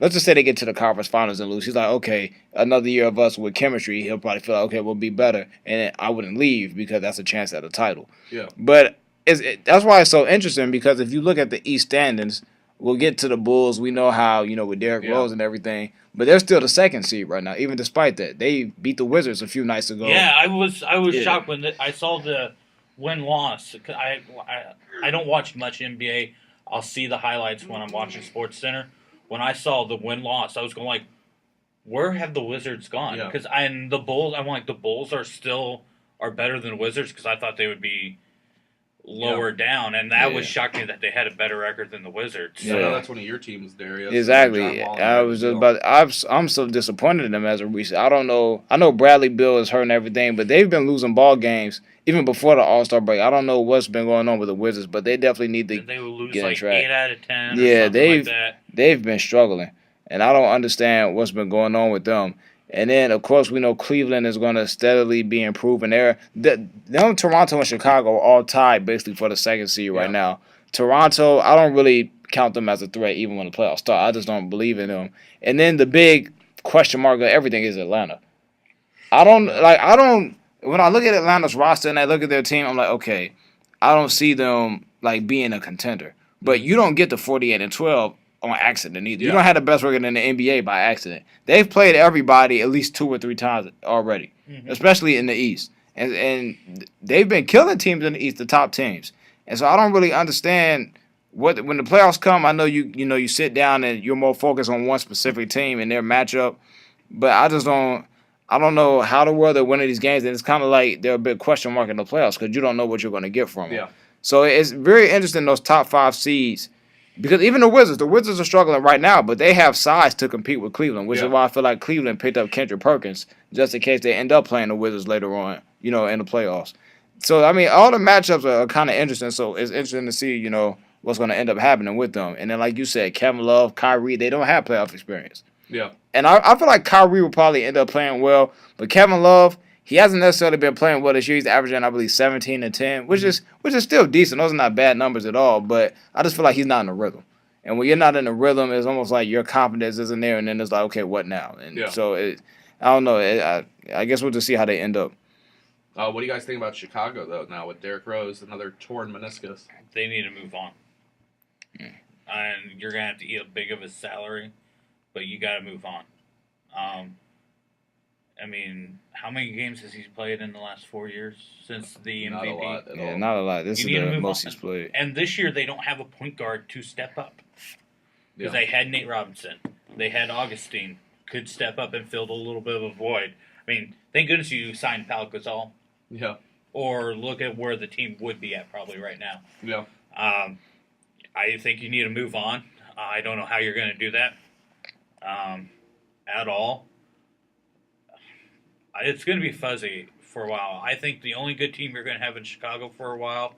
let's just say they get to the conference finals and lose, he's like, okay, another year of us with chemistry, he'll probably feel like, okay, we'll be better, and I wouldn't leave because that's a chance at a title. Yeah. But that's why it's so interesting, because if you look at the East standings, we'll get to the Bulls. We know how, with Derrick Rose and everything. But they're still the second seed right now, even despite that. They beat the Wizards a few nights ago. Yeah, I was shocked when I saw the win-loss. I don't watch much NBA. I'll see the highlights when I'm watching Sports Center. When I saw the win-loss, I was going like, where have the Wizards gone? Because the Bulls, I'm like, the Bulls are better than the Wizards, because I thought they would be lower down, and that was shocking that they had a better record than the Wizards. Yeah, I know that's one of your teams, Darius. Exactly. I'm so disappointed in them as a recent. I don't know. I know Bradley Beal is hurting everything, but they've been losing ball games even before the All-Star break. I don't know what's been going on with the Wizards, but they definitely need to they will lose get like 8 out of 10. Yeah, or something like that. They've been struggling, and I don't understand what's been going on with them. And then, of course, we know Cleveland is going to steadily be improving there. Them, Toronto, and Chicago are all tied basically for the second seed right now. Toronto, I don't really count them as a threat even when the playoffs start. I just don't believe in them. And then the big question mark of everything is Atlanta. When I look at Atlanta's roster and I look at their team, I'm like, okay, I don't see them like being a contender. But you don't get to 48-12 on accident either. You don't have the best record in the NBA by accident. They've played everybody at least 2 or 3 times already, especially in the East. And they've been killing teams in the East, the top teams. And so I don't really understand when the playoffs come. I know you sit down and you're more focused on one specific team and their matchup, but I don't know how the world they're winning these games, and it's kind of like they're a big question mark in the playoffs because you don't know what you're going to get from them. Yeah. So it's very interesting, those top 5 seeds. Because even the Wizards are struggling right now, but they have size to compete with Cleveland, which is why I feel like Cleveland picked up Kendrick Perkins just in case they end up playing the Wizards later on, in the playoffs. So, I mean, all the matchups are kind of interesting, so it's interesting to see, what's going to end up happening with them. And then, like you said, Kevin Love, Kyrie, they don't have playoff experience. Yeah. And I feel like Kyrie will probably end up playing well, but Kevin Love, he hasn't necessarily been playing well this year. He's averaging, I believe, 17 and 10, which is still decent. Those are not bad numbers at all, but I just feel like he's not in a rhythm. And when you're not in a rhythm, it's almost like your confidence isn't there, and then it's like, okay, what now? And so I don't know. I guess we'll just see how they end up. What do you guys think about Chicago, though, now with Derrick Rose, another torn meniscus? They need to move on. And you're going to have to eat a big of a salary, but you got to move on. I mean, how many games has he played in the last 4 years since the MVP? Not a lot at all. Not a lot. This is the most he's played. And this year they don't have a point guard to step up. Because they had Nate Robinson. They had Augustine. Could step up and fill a little bit of a void. I mean, thank goodness you signed Pau Gasol. Yeah. Or look at where the team would be at probably right now. Yeah. I think you need to move on. I don't know how you're going to do that at all. It's going to be fuzzy for a while. I think the only good team you're going to have in Chicago for a while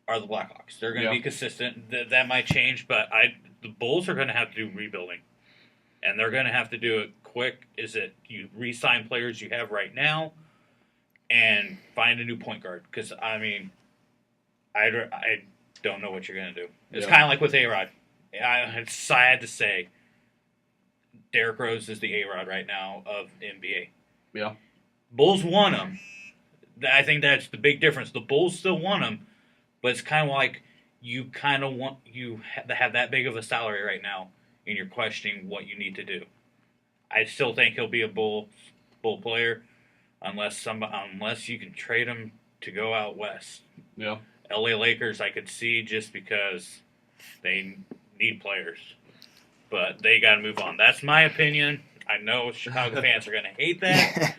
are the Blackhawks. They're going to be consistent. That might change, but the Bulls are going to have to do rebuilding. And they're going to have to do it quick. Is it you re-sign players you have right now and find a new point guard? Because, I mean, I don't know what you're going to do. It's kind of like with A-Rod. It's sad to say Derrick Rose is the A-Rod right now of the NBA. Yeah. Bulls won him. I think that's the big difference. The Bulls still won him, but it's kind of like you kind of want you have that big of a salary right now, and you're questioning what you need to do. I still think he'll be a Bull player, unless you can trade him to go out west. Yeah. LA Lakers, I could see just because they need players, but they got to move on. That's my opinion. I know Chicago fans are going to hate that,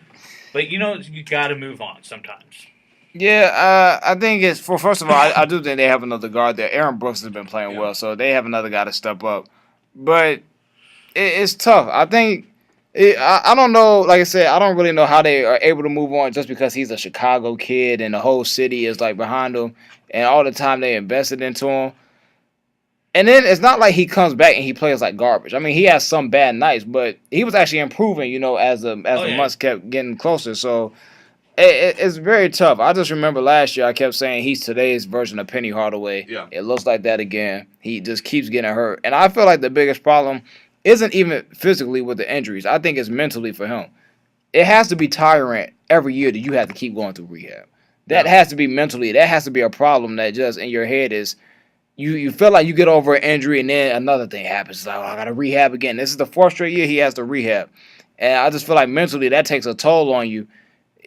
but you got to move on sometimes. Yeah, I think it's first of all, I do think they have another guard there. Aaron Brooks has been playing Yeah. well, so they have another guy to step up. But it's tough. I think I don't know. Like I said, I don't really know how they are able to move on just because he's a Chicago kid and the whole city is like behind him and all the time they invested into him. And then it's not like he comes back and he plays like garbage. I mean, he has some bad nights, but he was actually improving, as the months kept getting closer. So it's very tough. I just remember last year I kept saying he's today's version of Penny Hardaway. Yeah. It looks like that again. He just keeps getting hurt. And I feel like the biggest problem isn't even physically with the injuries. I think it's mentally for him. It has to be tiring every year that you have to keep going through rehab. That has to be mentally. That has to be a problem that just in your head is you feel like you get over an injury and then another thing happens. It's like, I got to rehab again. This is the 4th straight year he has to rehab. And I just feel like mentally that takes a toll on you.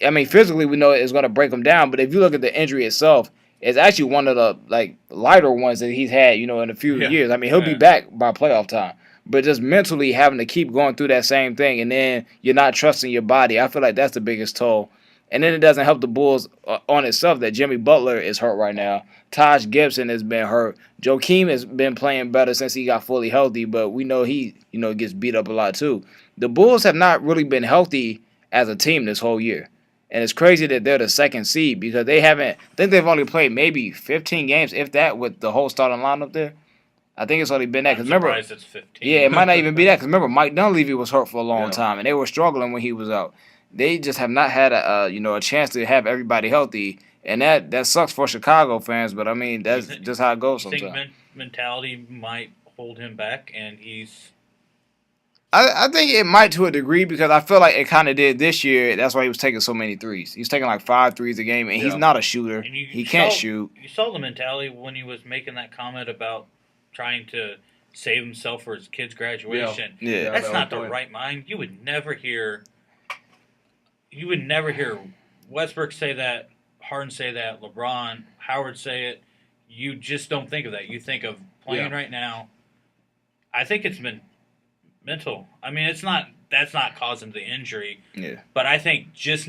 I mean, physically we know it's going to break him down, but if you look at the injury itself, it's actually one of the lighter ones that he's had, in a few years. I mean, he'll be back by playoff time. But just mentally having to keep going through that same thing and then you're not trusting your body, I feel like that's the biggest toll. And then it doesn't help the Bulls on itself that Jimmy Butler is hurt right now. Taj Gibson has been hurt. Joakim has been playing better since he got fully healthy, but we know he, gets beat up a lot too. The Bulls have not really been healthy as a team this whole year. And it's crazy that they're the 2nd seed because I think they've only played maybe 15 games, if that, with the whole starting lineup there. I think it's only been that. I'm Remember, surprised it's 15. yeah, it might not even be that because remember, Mike Dunleavy was hurt for a long time, and they were struggling when he was out. They just have not had a chance to have everybody healthy, and that sucks for Chicago fans. But I mean, that's just how it goes sometimes. You think mentality might hold him back, and he's. I think it might to a degree because I feel like it kind of did this year. That's why he was taking so many threes. He's taking like 5 threes a game, and he's not a shooter. He can't shoot. You saw the mentality when he was making that comment about trying to save himself for his kid's graduation. Yeah. That's not the right mind. You would never hear Westbrook say that, Harden say that, LeBron, Howard say it. You just don't think of that. You think of playing right now. I think it's been mental. I mean, that's not causing the injury. Yeah. But I think just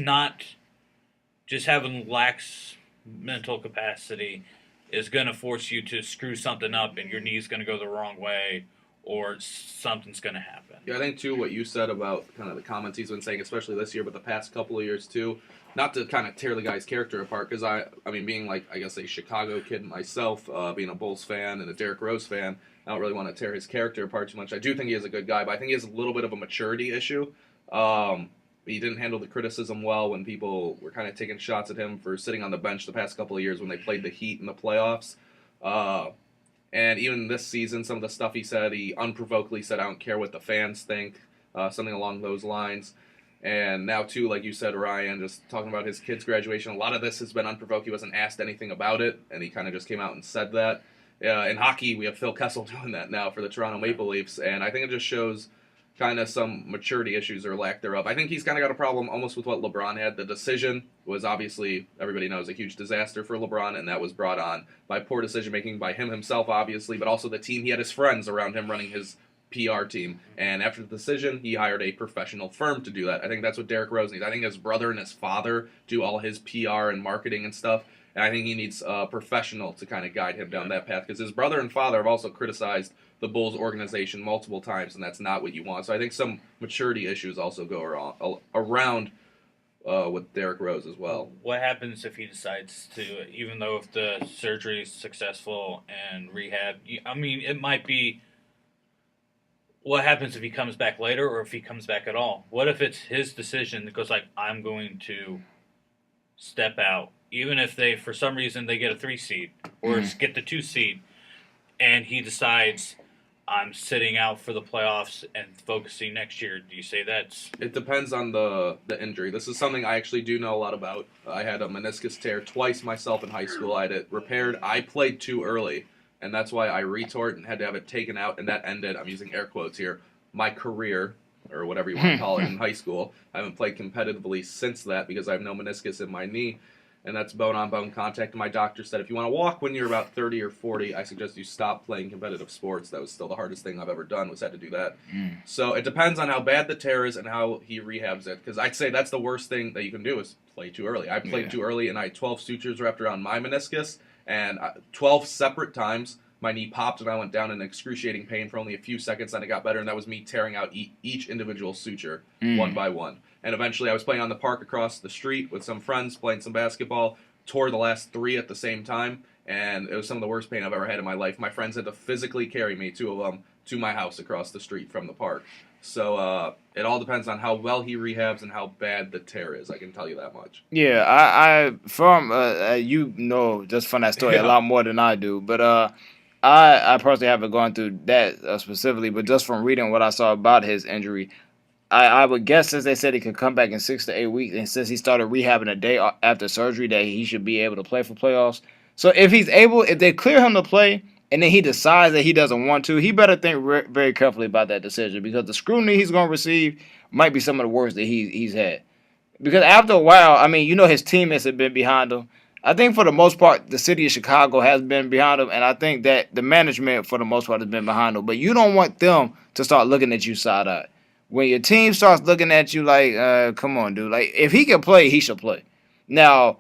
having lax mental capacity is going to force you to screw something up and your knee's going to go the wrong way or something's going to happen. Yeah, I think, too, what you said about kind of the comments he's been saying, especially this year, but the past couple of years, too, not to kind of tear the guy's character apart, because I mean, being I guess a Chicago kid myself, being a Bulls fan and a Derrick Rose fan, I don't really want to tear his character apart too much. I do think he is a good guy, but I think he has a little bit of a maturity issue. He didn't handle the criticism well when people were kind of taking shots at him for sitting on the bench the past couple of years when they played the Heat in the playoffs. And even this season, some of the stuff he said, he unprovokedly said, I don't care what the fans think, something along those lines. And now, too, like you said, Ryan, just talking about his kid's graduation, a lot of this has been unprovoked. He wasn't asked anything about it, and he kind of just came out and said that. In hockey, we have Phil Kessel doing that now for the Toronto Maple Leafs, and I think it just shows kind of some maturity issues or lack thereof. I think he's kind of got a problem almost with what LeBron had. The decision was obviously, everybody knows, a huge disaster for LeBron, and that was brought on by poor decision-making by him himself, obviously, but also the team. He had his friends around him running his PR team, and after the decision, he hired a professional firm to do that. I think that's what Derrick Rose needs. I think his brother and his father do all his PR and marketing and stuff, and I think he needs a professional to kind of guide him down that path, because his brother and father have also criticized the Bulls organization multiple times, and that's not what you want. So I think some maturity issues also go around with Derrick Rose as well. What happens if he decides to, even though if the surgery is successful and rehab, I mean, it might be, what happens if he comes back later or if he comes back at all? What if it's his decision that goes like, I'm going to step out, even if they, for some reason, they get a 3 seed or get the 2 seed, and he decides, I'm sitting out for the playoffs and focusing next year. Do you say that's... It depends on the injury. This is something I actually do know a lot about. I had a meniscus tear twice myself in high school. I had it repaired. I played too early, and that's why I retort and had to have it taken out, and that ended, I'm using air quotes here, my career, or whatever you want to call it, in high school. I haven't played competitively since that because I have no meniscus in my knee. and that's bone-on-bone contact. My doctor said if you want to walk when you're about 30 or 40, I suggest you stop playing competitive sports. That was still the hardest thing I've ever done, was had to do that. So it depends on how bad the tear is and how he rehabs it, because I'd say that's the worst thing that you can do is play too early. I played too early, and I had 12 sutures wrapped around my meniscus, and 12 separate times my knee popped and I went down in excruciating pain for only a few seconds, then it got better, and that was me tearing out each individual suture one by one. And eventually I was playing on the park across the street with some friends, playing some basketball, tore the last 3 at the same time, and it was some of the worst pain I've ever had in my life. My friends had to physically carry me, 2 of them, to my house across the street from the park. So it all depends on how well he rehabs and how bad the tear is. I can tell you that much. Yeah, I from just from that story a lot more than I do, but I personally haven't gone through that specifically, but just from reading what I saw about his injury, I would guess, since they said he could come back in 6 to 8 weeks, and since he started rehabbing a day after surgery, that he should be able to play for playoffs. So if they clear him to play, and then he decides that he doesn't want to, he better think very carefully about that decision, because the scrutiny he's going to receive might be some of the worst that he's had. Because after a while, I mean, his teammates have been behind him. I think for the most part, the city of Chicago has been behind him, and I think that the management, for the most part, has been behind him. But you don't want them to start looking at you side-eye. When your team starts looking at you like, come on, dude. Like, if he can play, he should play. Now,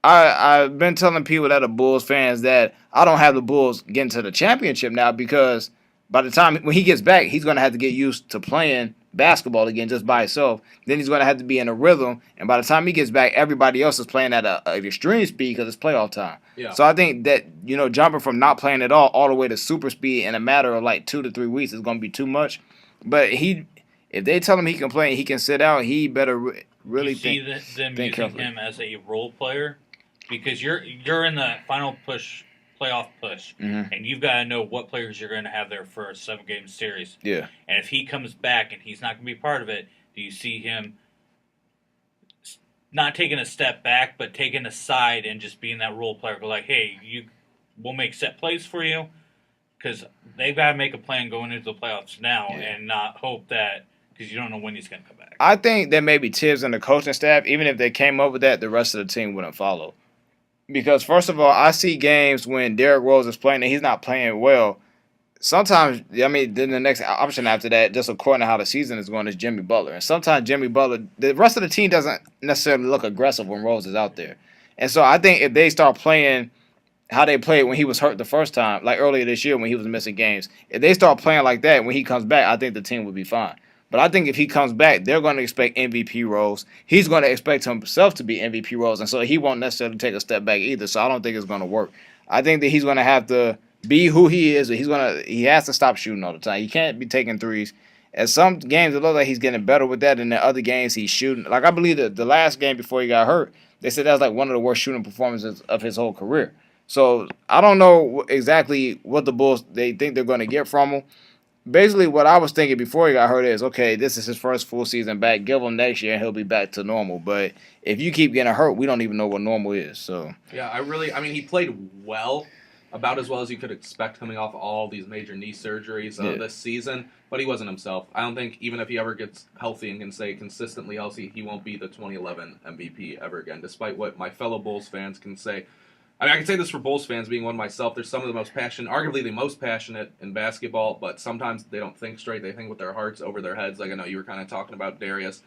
I've been telling people that are Bulls fans that I don't have the Bulls getting to the championship now, because by the time when he gets back, he's going to have to get used to playing basketball again just by himself. Then he's going to have to be in a rhythm, and by the time he gets back, everybody else is playing at an extreme speed because it's playoff time. Yeah. So I think that jumping from not playing at all the way to super speed in a matter of like 2 to 3 weeks is going to be too much. But if they tell him he can play and he can sit out, he better really think using carefully. him as a role player, because you're in the final playoff push, and you've got to know what players you're going to have there for a 7-game series. Yeah. And if he comes back and he's not going to be part of it, do you see him not taking a step back, but taking a side and just being that role player? Go like, hey, we'll make set plays for you, because they've got to make a plan going into the playoffs now and not hope that, because you don't know when he's going to come back. I think that maybe Tibbs and the coaching staff, even if they came up with that, the rest of the team wouldn't follow. Because, first of all, I see games when Derrick Rose is playing and he's not playing well. Sometimes, I mean, then the next option after that, just according to how the season is going, is Jimmy Butler. And sometimes Jimmy Butler, the rest of the team doesn't necessarily look aggressive when Rose is out there. And so I think if they start playing how they played when he was hurt the first time, like earlier this year when he was missing games, if they start playing like that when he comes back, I think the team would be fine. But I think if he comes back, they're going to expect MVP roles. He's going to expect himself to be MVP roles, and so he won't necessarily take a step back either. So I don't think it's going to work. I think that he's going to have to be who he is. He has to stop shooting all the time. He can't be taking threes. At some games, it looks like he's getting better with that, and in other games, he's shooting. Like, I believe that the last game before he got hurt, they said that was like one of the worst shooting performances of his whole career. So I don't know exactly what the Bulls they think they're going to get from him. Basically, what I was thinking before he got hurt is, okay, this is his first full season back. Give him next year, and he'll be back to normal. But if you keep getting hurt, we don't even know what normal is. So yeah, I mean, he played well, about as well as you could expect coming off all these major knee surgeries this season. But he wasn't himself. I don't think even if he ever gets healthy and can stay consistently healthy, he won't be the 2011 MVP ever again. Despite what my fellow Bulls fans can say. I mean, I can say this for Bulls fans, being one myself. They're some of the most passionate, arguably the most passionate in basketball, but sometimes they don't think straight. They think with their hearts over their heads, like I know you were kind of talking about Darius.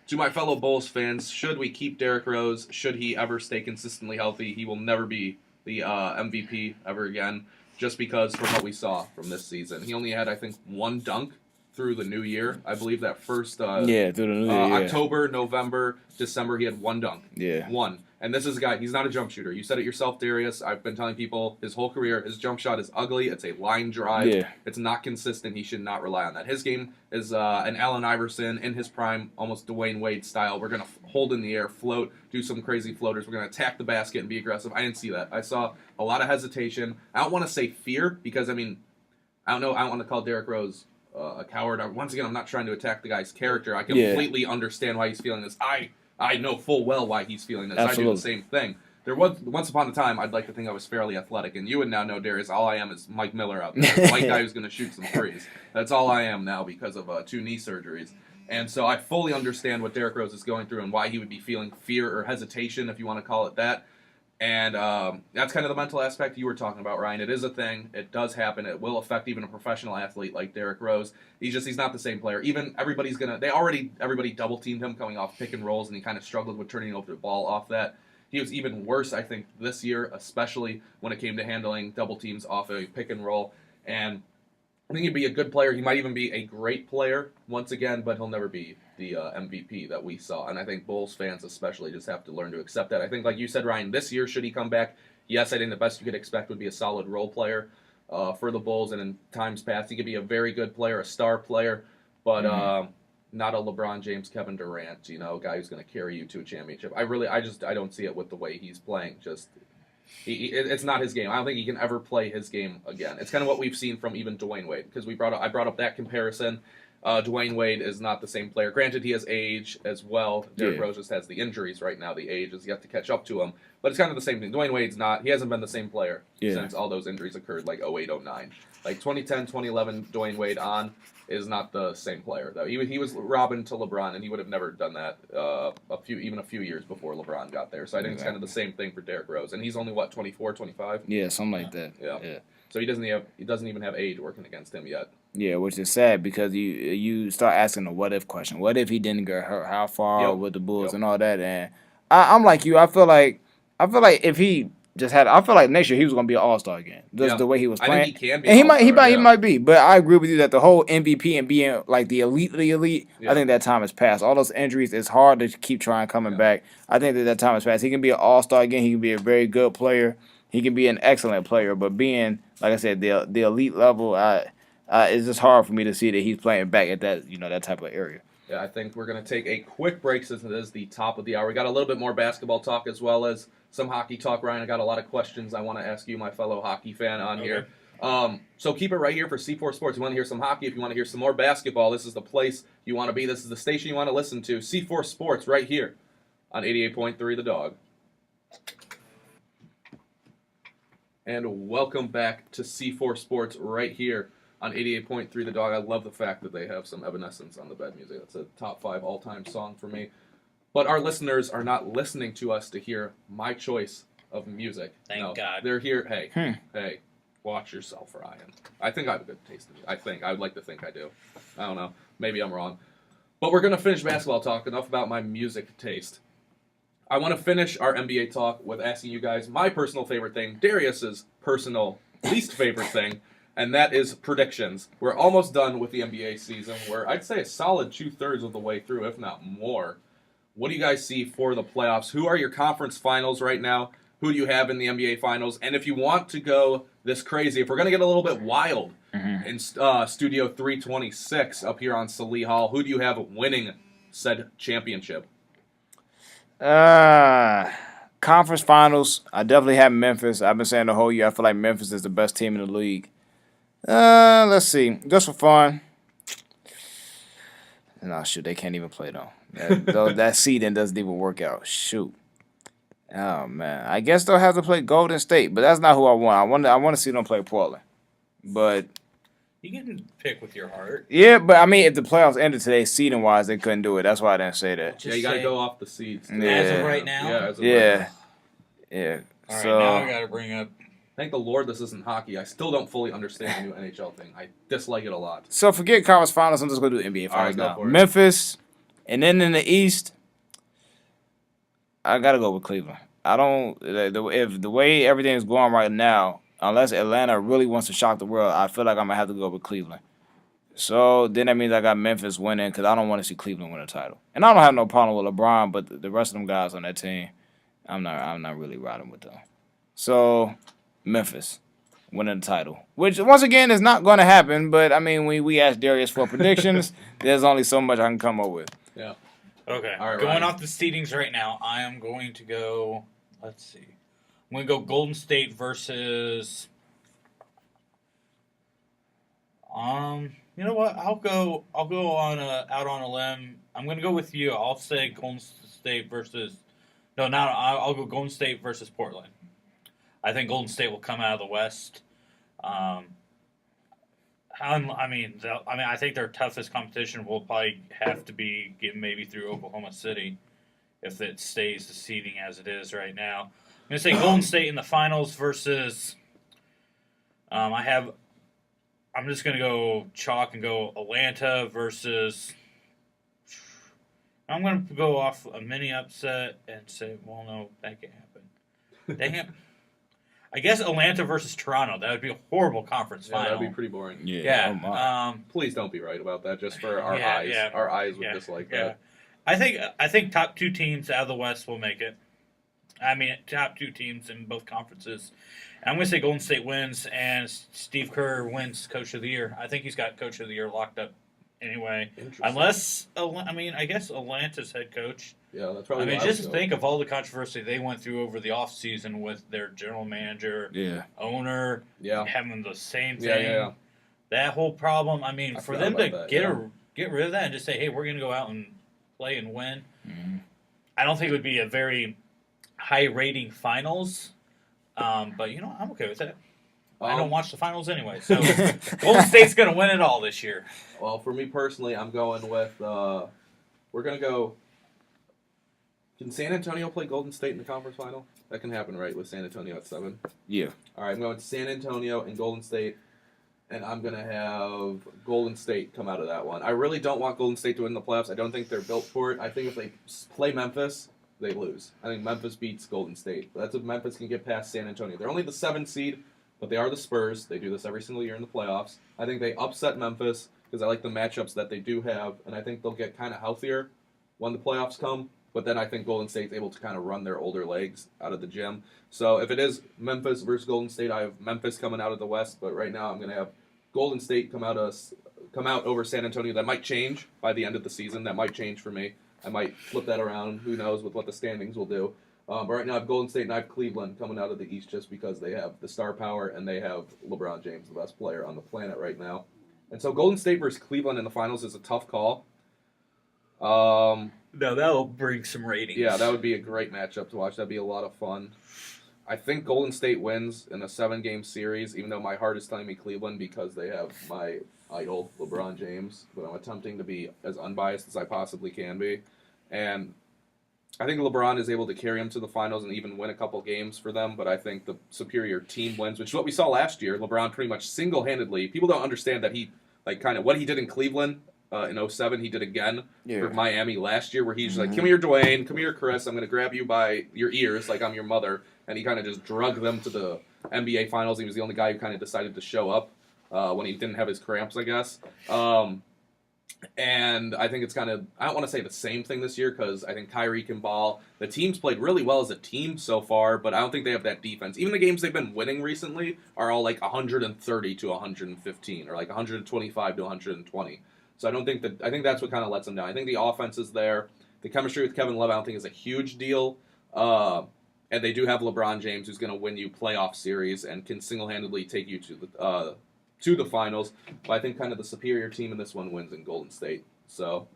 To my fellow Bulls fans, should we keep Derrick Rose? Should he ever stay consistently healthy? He will never be the MVP ever again, just because from what we saw from this season. He only had, I think, 1 dunk through the new year. I believe that first through the new year, October, November, December, he had 1 dunk. Yeah. 1. And this is a guy, he's not a jump shooter. You said it yourself, Darius. I've been telling people his whole career, his jump shot is ugly. It's a line drive. Yeah. It's not consistent. He should not rely on that. His game is an Allen Iverson in his prime, almost Dwayne Wade style. We're going to hold in the air, float, do some crazy floaters. We're going to attack the basket and be aggressive. I didn't see that. I saw a lot of hesitation. I don't want to say fear because, I mean, I don't know. I don't want to call Derrick Rose a coward. Once again, I'm not trying to attack the guy's character. I completely understand why he's feeling this. I know full well why he's feeling this. Absolutely. I do the same thing. There was once upon a time I'd like to think I was fairly athletic, and you would now know, Darius, all I am is Mike Miller out there, a white guy who's going to shoot some threes. That's all I am now because of 2 knee surgeries. And so I fully understand what Derrick Rose is going through and why he would be feeling fear or hesitation, if you want to call it that. And that's kind of the mental aspect you were talking about, Ryan. It is a thing. It does happen. It will affect even a professional athlete like Derrick Rose. He's not the same player. Even everybody double teamed him coming off pick and rolls, and he kind of struggled with turning over the ball off that. He was even worse, I think, this year, especially when it came to handling double teams off a pick and roll. And I think he'd be a good player. He might even be a great player once again, but he'll never be the MVP that we saw. And I think Bulls fans especially just have to learn to accept that. I think, like you said, Ryan, this year, should he come back, yes, I think the best you could expect would be a solid role player for the Bulls. And in times past, he could be a very good player, a star player, but not a LeBron James, Kevin Durant, a guy who's going to carry you to a championship. I don't see it with the way he's playing. It's not his game. I don't think he can ever play his game again. It's kind of what we've seen from even Dwayne Wade, because I brought up that comparison. Dwayne Wade is not the same player. Granted, he has age as well. Derrick Rose just has the injuries right now. The age has yet to catch up to him. But it's kind of the same thing. Dwayne Wade's not. He hasn't been the same player since all those injuries occurred, like 08, 09. Like 2010, 2011, Dwayne Wade on is not the same player, though. He was Robin to LeBron, and he would have never done that a few years before LeBron got there. So I think it's kind of the same thing for Derrick Rose. And he's only, 24, 25? Yeah, something like that. Yeah. So he doesn't even have age working against him yet. Yeah, which is sad because you start asking the what if question. What if he didn't get hurt? How far with the Bulls and all that? And I'm like you. I feel like if he just had, I feel like next year he was going to be an All-Star again. Just the way he was playing. I think he can be. And he might be. But I agree with you that the whole MVP and being like the elite of the elite, I think that time has passed. All those injuries, it's hard to keep trying coming back. I think that time has passed. He can be an All-Star again. He can be a very good player. He can be an excellent player. But being, like I said, the elite level, it's just hard for me to see that he's playing back at that that type of area. Yeah, I think we're going to take a quick break since it is the top of the hour. We got a little bit more basketball talk as well as some hockey talk. Ryan, I got a lot of questions I want to ask you, my fellow hockey fan, on here. So keep it right here for C4 Sports. You want to hear some hockey? If you want to hear some more basketball, this is the place you want to be. This is the station you want to listen to. C4 Sports right here on 88.3 The Dog. And welcome back to C4 Sports right here on 88.3 The Dog. I love the fact that they have some Evanescence on the bed music. That's a top 5 all-time song for me. But our listeners are not listening to us to hear my choice of music. Thank God. They're here. Hey, watch yourself, Ryan. I think I have a good taste in music. I would like to think I do. I don't know. Maybe I'm wrong. But we're going to finish basketball talk. Enough about my music taste. I want to finish our NBA talk with asking you guys my personal favorite thing, Darius's personal least favorite thing, and that is predictions. We're almost done with the NBA season. We're, I'd say, a solid 2/3 of the way through, if not more. What do you guys see for the playoffs? Who are your conference finals right now? Who do you have in the NBA finals? And if you want to go this crazy, if we're going to get a little bit wild in Studio 326 up here on Salee Hall, who do you have winning said championship? Conference finals, I definitely have Memphis. I've been saying the whole year I feel like Memphis is the best team in the league. Let's see. Just for fun. No, shoot, they can't even play, though. That seeding doesn't even work out. Shoot. Oh, man. I guess they'll have to play Golden State, but that's not who I want. I want to see them play Portland. But you can pick with your heart. Yeah, but I mean, if the playoffs ended today, seeding-wise, they couldn't do it. That's why I didn't say that. You got to go off the seeds. Yeah. As of right now? Yeah, as of right now. Yeah. All right, so, now I got to bring up... Thank the Lord this isn't hockey. I still don't fully understand the new NHL thing. I dislike it a lot. So forget conference finals. I'm just going to do NBA finals now. Memphis, and then in the East, I got to go with Cleveland. I don't... If the way everything is going right now, unless Atlanta really wants to shock the world, I feel like I'm going to have to go with Cleveland. So then that means I got Memphis winning because I don't want to see Cleveland win a title. And I don't have no problem with LeBron, but the rest of them guys on that team, I'm not really riding with them. So Memphis winning the title, which once again is not going to happen. But I mean, when we ask Darius for predictions, there's only so much I can come up with. Yeah. Okay. All right, going Ryan. off the seedings right now, I am going to go. Let's see. I'm going to go Golden State versus. You know what? I'll go on out on a limb. I'm going to go with you. I'll say Golden State versus. No, not. I'll go Golden State versus Portland. I think Golden State will come out of the West. I think their toughest competition will probably have to be maybe through Oklahoma City, if it stays the seeding as it is right now. going to say Golden State in the finals versus. I'm just going to go chalk and go Atlanta versus. I'm going to go off a mini upset and say, well, no, that can't happen. Damn. I guess Atlanta versus Toronto. That would be a horrible conference final. That'd be pretty boring. Yeah. Yeah. Please don't be right about that, just for our eyes. Yeah. Our eyes would dislike that. I think top 2 teams out of the West will make it. I mean, top 2 teams in both conferences. And I'm going to say Golden State wins and Steve Kerr wins Coach of the Year. I think he's got Coach of the Year locked up anyway. Unless, I guess Atlanta's head coach. Yeah, that's probably. Just think of all the controversy they went through over the offseason with their general manager, owner, having the same thing. Yeah. That whole problem. For them to get rid of that and just say, hey, we're going to go out and play and win, I don't think it would be a very high rating finals. But, I'm okay with that. I don't watch the finals anyway, so Golden State's going to win it all this year. Well, for me personally, I'm going with, we're going to go, can San Antonio play Golden State in the conference final? That can happen, right, with San Antonio at 7? Yeah. All right, I'm going to San Antonio and Golden State, and I'm going to have Golden State come out of that one. I really don't want Golden State to win the playoffs. I don't think they're built for it. I think if they play Memphis, they lose. I think Memphis beats Golden State. That's if Memphis can get past San Antonio. They're only the 7th seed. But they are the Spurs. They do this every single year in the playoffs. I think they upset Memphis because I like the matchups that they do have, and I think they'll get kind of healthier when the playoffs come. But then I think Golden State's able to kind of run their older legs out of the gym. So if it is Memphis versus Golden State, I have Memphis coming out of the West. But right now I'm going to have Golden State come out over San Antonio. That might change by the end of the season. That might change for me. I might flip that around. Who knows with what the standings will do. But right now I have Golden State and I have Cleveland coming out of the East just because they have the star power and they have LeBron James, the best player on the planet right now. And so Golden State versus Cleveland in the finals is a tough call. No, that'll bring some ratings. Yeah, that would be a great matchup to watch. That'd be a lot of fun. I think Golden State wins in a 7-game series, even though my heart is telling me Cleveland because they have my idol, LeBron James. But I'm attempting to be as unbiased as I possibly can be. And I think LeBron is able to carry them to the finals and even win a couple games for them, but I think the superior team wins, which is what we saw last year. LeBron pretty much single-handedly. People don't understand that he, what he did in Cleveland in 07, he did again for Miami last year, where he's like, come here, Dwayne, come here, Chris, I'm going to grab you by your ears like I'm your mother, and he kind of just drug them to the NBA finals. He was the only guy who kind of decided to show up when he didn't have his cramps, I guess. And I think it's kind of, I don't want to say the same thing this year because I think Kyrie can ball. The team's played really well as a team so far, but I don't think they have that defense. Even the games they've been winning recently are all like 130 to 115 or like 125 to 120. So I think that's what kind of lets them down. I think the offense is there. The chemistry with Kevin Love I don't think is a huge deal. And they do have LeBron James who's going to win you playoff series and can single-handedly take you to the finals, but I think kind of the superior team in this one wins in Golden State. So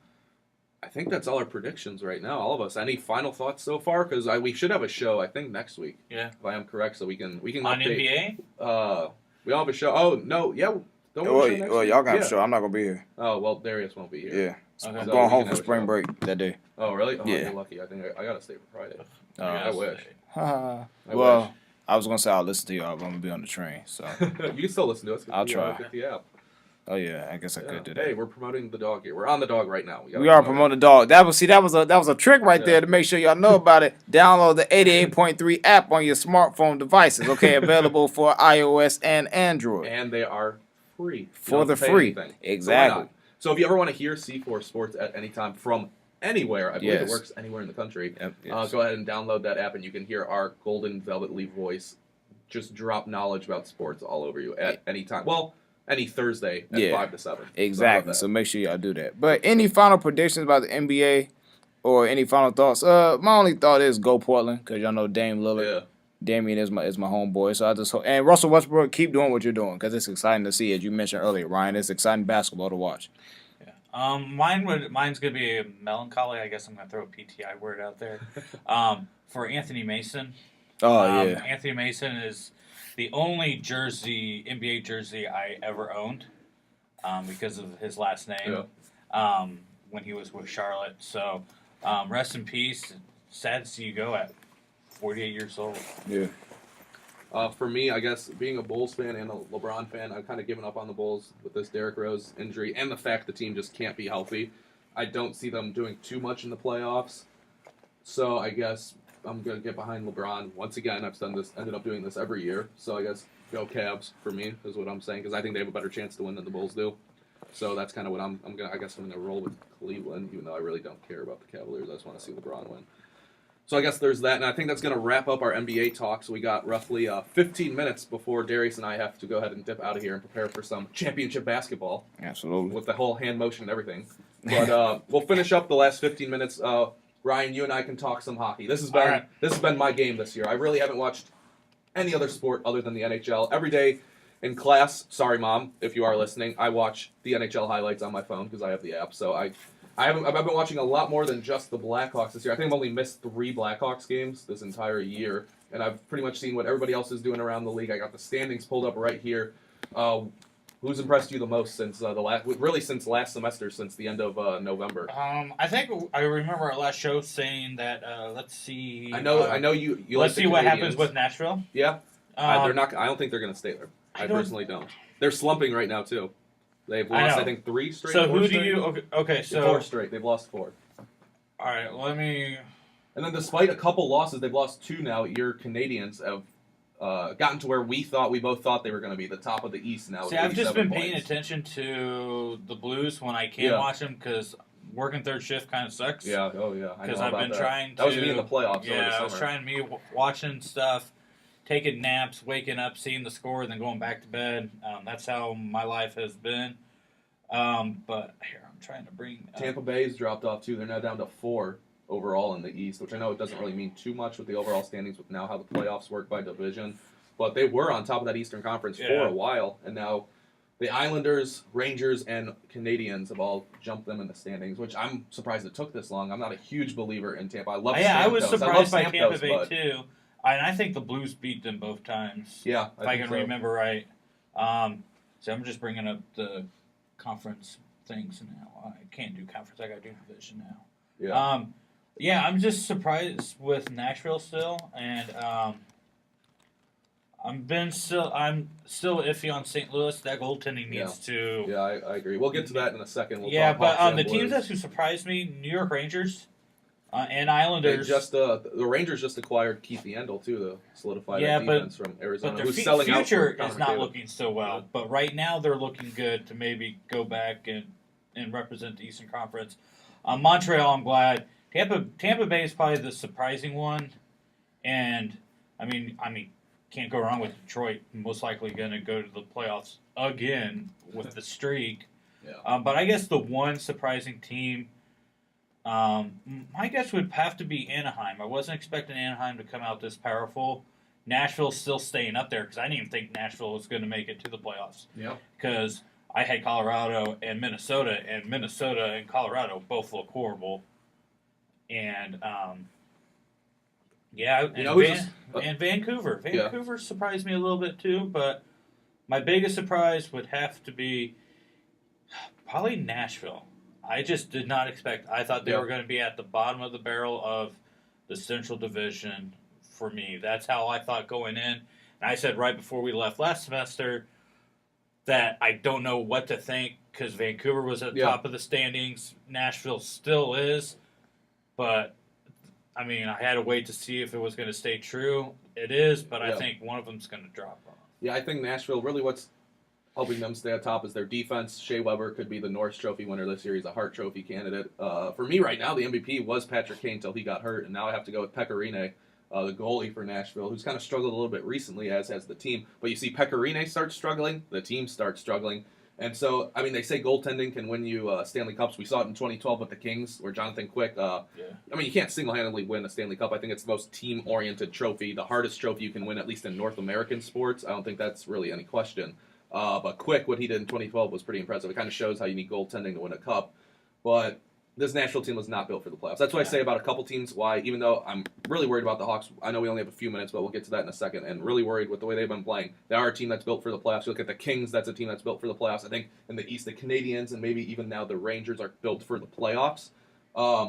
I think that's all our predictions right now, all of us. Any final thoughts so far? Because we should have a show, I think, next week. Yeah. If I am correct, so we can on update. NBA? We all have a show. Oh, no, yeah. Well, y'all got a show. I'm not going to be here. Oh, well, Darius won't be here. Yeah. Okay. I'm So going we home can for have a spring show. break that day. Oh, really? Oh, Yeah. you're lucky. I think I got to stay for Friday. I wish. Well, wish. I was going to say I'll listen to y'all, but I'm going to be on the train. So. You can still listen to us. I'll try. Get the app. Oh, yeah. I guess I could do that. Hey, we're promoting the dog here. We're on the dog right now. We are promoting the dog. That was a trick right there to make sure y'all know about it. Download the 88.3 app on your smartphone devices. Okay, available for iOS and Android. And they are free. You For don't the pay free. anything. Exactly. So if you ever want to hear C4 Sports at any time from anywhere, I believe Yes. it works anywhere in the country, Yes. go ahead and download that app and you can hear our golden velvet leaf voice just drop knowledge about sports all over you at any time. Well, any Thursday at 5 to 7. Exactly. So make sure y'all do that. But any final predictions about the NBA or any final thoughts? My only thought is go Portland because y'all know Dame Lillard. Yeah. Damian is my homeboy, so I just hope. And Russell Westbrook, keep doing what you're doing because it's exciting to see, as you mentioned earlier, Ryan. It's exciting basketball to watch. Yeah. Mine's gonna be melancholy. I guess I'm gonna throw a PTI word out there. For Anthony Mason. Oh yeah. Anthony Mason is the only NBA jersey I ever owned, because of his last name. Yeah. When he was with Charlotte. So, rest in peace. Sad to see you go at 48 years old. Yeah. For me, I guess being a Bulls fan and a LeBron fan, I've kind of given up on the Bulls with this Derrick Rose injury and the fact the team just can't be healthy. I don't see them doing too much in the playoffs. So I guess I'm going to get behind LeBron. Once again, ended up doing this every year. So I guess go Cavs for me is what I'm saying, because I think they have a better chance to win than the Bulls do. So that's kind of what I'm going to, I guess I'm going to roll with Cleveland, even though I really don't care about the Cavaliers. I just want to see LeBron win. So I guess there's that, and I think that's going to wrap up our NBA talk. So we got roughly 15 minutes before Darius and I have to go ahead and dip out of here and prepare for some championship basketball. Absolutely. With the whole hand motion and everything. But we'll finish up the last 15 minutes. Ryan, you and I can talk some hockey. This has been my game this year. I really haven't watched any other sport other than the NHL. Every day in class, sorry Mom, if you are listening, I watch the NHL highlights on my phone because I have the app. So I've been watching a lot more than just the Blackhawks this year. I think I've only missed 3 Blackhawks games this entire year, and I've pretty much seen what everybody else is doing around the league. I got the standings pulled up right here. Who's impressed you the most since since last semester, since the end of November? I think I remember our last show saying that. Let's see. I know you. Let's like see what happens with Nashville. Yeah, they're not. I don't think they're going to stay there. I personally don't. They're slumping right now too. They've lost, I think, 3 straight. So who do you? Okay, so 4 straight. They've lost 4. All right, let me. And then, despite a couple losses, they've lost 2 now. Your Canadians have gotten to where we both thought they were going to be, the top of the East now. See, I've just been paying attention to the Blues when I can watch them because working third shift kind of sucks. Yeah, oh yeah. Because I've been trying to. That was me in the playoffs. Yeah, I was trying to watching stuff, taking naps, waking up, seeing the score, and then going back to bed. That's how my life has been. But here, I'm trying to bring. Tampa Bay's dropped off too. They're now down to 4 overall in the East, which I know it doesn't really mean too much with the overall standings with now how the playoffs work by division. But they were on top of that Eastern Conference for a while, and now the Islanders, Rangers, and Canadians have all jumped them in the standings, which I'm surprised it took this long. I'm not a huge believer in Tampa. I love Stamkos. I was surprised by Tampa Bay too. And I think the Blues beat them both times. Yeah, if I can remember right. So I'm just bringing up the conference things now. I can't do conference. I got to do division now. Yeah. I'm just surprised with Nashville still, and I'm still iffy on St. Louis. That goaltending needs to. Yeah, I agree. We'll get to that in a second. We'll but the teams that who surprised me: New York Rangers and Islanders. The Rangers just acquired Keith Yandel too to solidify that defense from Arizona. But their future is not looking so well. Yeah. But right now they're looking good to maybe go back and represent the Eastern Conference. Montreal, I'm glad. Tampa Bay is probably the surprising one, and I mean, can't go wrong with Detroit. Most likely going to go to the playoffs again with the streak. Yeah. But I guess the one surprising team, my guess would have to be Anaheim. I wasn't expecting Anaheim to come out this powerful. Nashville's still staying up there because I didn't even think Nashville was going to make it to the playoffs. Yeah. Because I had Colorado and Minnesota and Colorado both look horrible. And and Vancouver. Vancouver surprised me a little bit too, but my biggest surprise would have to be probably Nashville. I just did not expect. I thought they were going to be at the bottom of the barrel of the Central Division for me. That's how I thought going in. And I said right before we left last semester that I don't know what to think because Vancouver was at the top of the standings. Nashville still is. But, I mean, I had to wait to see if it was going to stay true. It is, but I think one of them's going to drop off. Yeah, I think Nashville, really what's helping them stay on top is their defense. Shea Weber could be the Norris Trophy winner this year. He's a Hart Trophy candidate. For me right now, the MVP was Patrick Kane until he got hurt, and now I have to go with Pecorine, the goalie for Nashville, who's kind of struggled a little bit recently, as has the team. But you see Pecorine start struggling, the team starts struggling. And so, I mean, they say goaltending can win you Stanley Cups. We saw it in 2012 with the Kings, where Jonathan Quick, I mean, you can't single-handedly win a Stanley Cup. I think it's the most team-oriented trophy, the hardest trophy you can win, at least in North American sports. I don't think that's really any question. But Quick, what he did in 2012 was pretty impressive. It kind of shows how you need goaltending to win a cup. But this Nashville team was not built for the playoffs. That's what I say about a couple teams. Why, even though I'm really worried about the Hawks, I know we only have a few minutes, but we'll get to that in a second, and really worried with the way they've been playing. They are a team that's built for the playoffs. You look at the Kings, that's a team that's built for the playoffs. I think in the East, the Canadians and maybe even now the Rangers are built for the playoffs.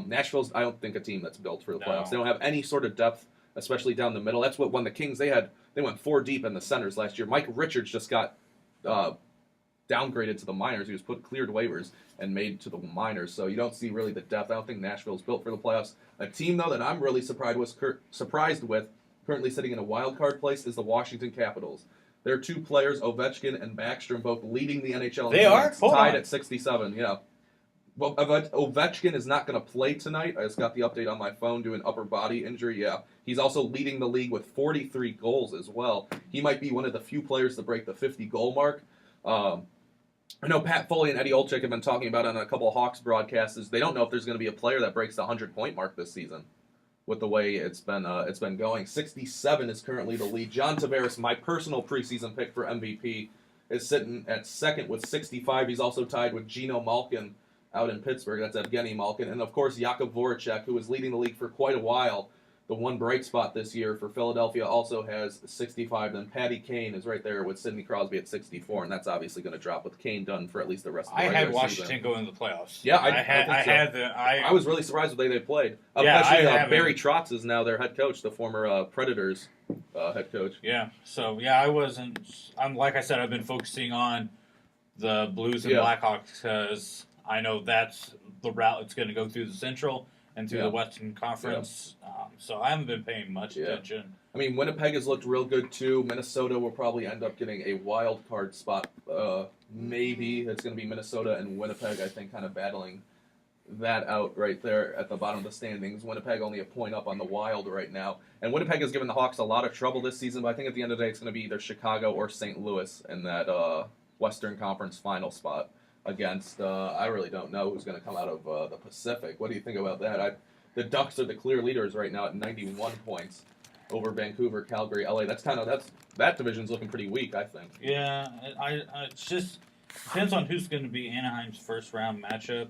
Nashville's, I don't think, a team that's built for the playoffs. They don't have any sort of depth especially down the middle. That's what when the Kings they went 4 deep in the centers last year. Mike Richards just got downgraded to the minors. He was cleared waivers and made to the minors. So you don't see really the depth. I don't think Nashville's built for the playoffs. A team though that I'm really surprised with, currently sitting in a wild card place, is the Washington Capitals. Their 2 players, Ovechkin and Backstrom, both leading the NHL. They are tied at 67. Yeah. Well, Ovechkin is not going to play tonight. I just got the update on my phone due to an upper body injury. Yeah. He's also leading the league with 43 goals as well. He might be one of the few players to break the 50-goal mark. I know Pat Foley and Eddie Olczyk have been talking about on a couple of Hawks broadcasts. They don't know if there's going to be a player that breaks the 100-point mark this season with the way it's been going. 67 is currently the lead. John Tavares, my personal preseason pick for MVP, is sitting at second with 65. He's also tied with Geno Malkin out in Pittsburgh. That's Evgeny Malkin. And, of course, Jakub Voracek, who was leading the league for quite a while. The one bright spot this year for Philadelphia also has 65. Then Patty Kane is right there with Sidney Crosby at 64, and that's obviously going to drop with Kane done for at least the rest of the regular season. I had Washington season. go into the playoffs. Yeah, I was really surprised with the way they played. Yeah, especially Barry Trotz is now their head coach, the former Predators head coach. Yeah, so I wasn't. Like I said, I've been focusing on the Blues and Blackhawks because I know that's the route it's going to go through the Central and through the Western Conference. So I haven't been paying much attention. I mean, Winnipeg has looked real good, too. Minnesota will probably end up getting a wild card spot. Maybe it's going to be Minnesota and Winnipeg, I think, kind of battling that out right there at the bottom of the standings. Winnipeg only a point up on the Wild right now. And Winnipeg has given the Hawks a lot of trouble this season, but I think at the end of the day it's going to be either Chicago or St. Louis in that Western Conference final spot against, I really don't know who's going to come out of the Pacific. What do you think about that? The Ducks are the clear leaders right now at 91 points over Vancouver, Calgary, LA. That division's looking pretty weak, I think. Yeah, it's just depends on who's going to be Anaheim's first round matchup.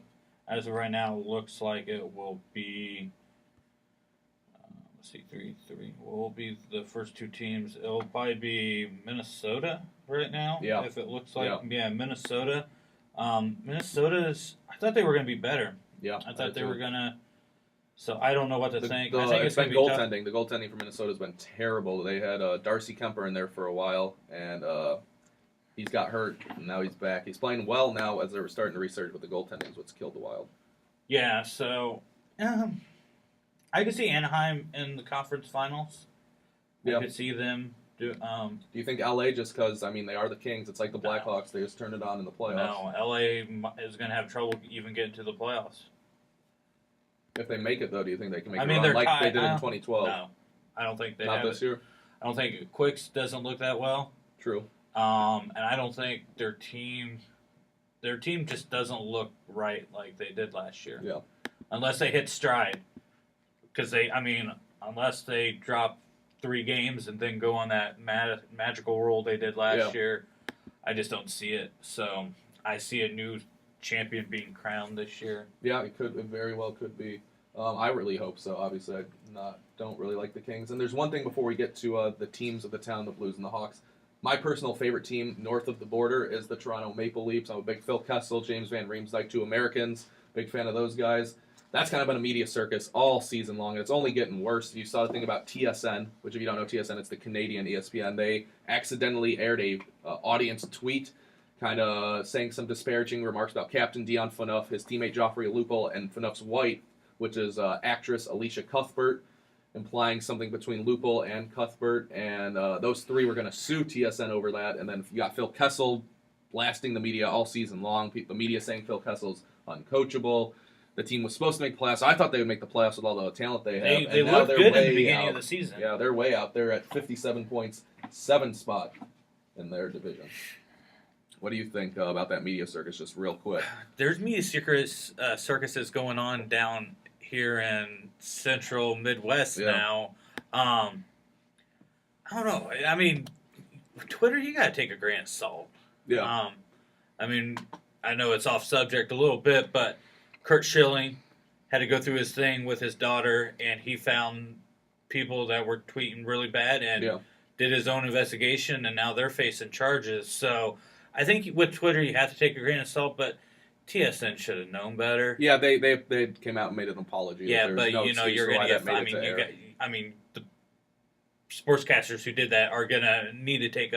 As of right now, it looks like it will be. Let's see, 3-3. Will be the first 2 teams. It'll probably be Minnesota right now. Yeah. If it looks like Minnesota. Minnesota's. I thought they were going to be better. Yeah. I thought they were going to. So I don't know what to think. I think it's been going to be goaltending. The goaltending for Minnesota has been terrible. They had Darcy Kemper in there for a while, and he's got hurt, and now he's back. He's playing well now as they're starting to resurge, but the goaltending is what's killed the Wild. Yeah, so I could see Anaheim in the conference finals. I could see them do. Do you think LA, just because, I mean, they are the Kings, it's like the Blackhawks, they just turned it on in the playoffs? No, LA is going to have trouble even getting to the playoffs. If they make it, though, do you think they can make it run like they did in 2012? No, I don't think they Not have this year? I don't think Quicks doesn't look that well. True. And I don't think their team just doesn't look right like they did last year. Yeah. Unless they hit stride. Because unless they drop 3 games and then go on that magical roll they did last year, I just don't see it. So I see a new champion being crowned this year. Yeah, it very well could be. I really hope so. Obviously, I don't really like the Kings. And there's one thing before we get to the teams of the town, the Blues and the Hawks. My personal favorite team north of the border is the Toronto Maple Leafs. I'm a big Phil Kessel, James Van Riemsdyk, 2 Americans. Big fan of those guys. That's kind of been a media circus all season long, and it's only getting worse. You saw the thing about TSN, which if you don't know TSN, it's the Canadian ESPN. They accidentally aired a audience tweet kind of saying some disparaging remarks about Captain Dion Phaneuf, his teammate Joffrey Lupul, and Phaneuf's wife, which is actress Alicia Cuthbert, implying something between Lupul and Cuthbert, and those 3 were going to sue TSN over that, and then you got Phil Kessel blasting the media all season long, the media saying Phil Kessel's uncoachable. The team was supposed to make the playoffs. I thought they would make the playoffs with all the talent they have. They looked good at the beginning of the season. Yeah, they're way out. They're at 57 points, 7th spot in their division. What do you think about that media circus, just real quick? There's media circuses going on down here in central Midwest now. I don't know. I mean, Twitter, you got to take a grain of salt. Yeah. I mean, I know it's off subject a little bit, but Kurt Schilling had to go through his thing with his daughter, and he found people that were tweeting really bad and did his own investigation, and now they're facing charges. So I think with Twitter you have to take a grain of salt, but TSN should have known better. Yeah, they came out and made an apology. Yeah, but you're going to get. sportscasters who did that are gonna need to take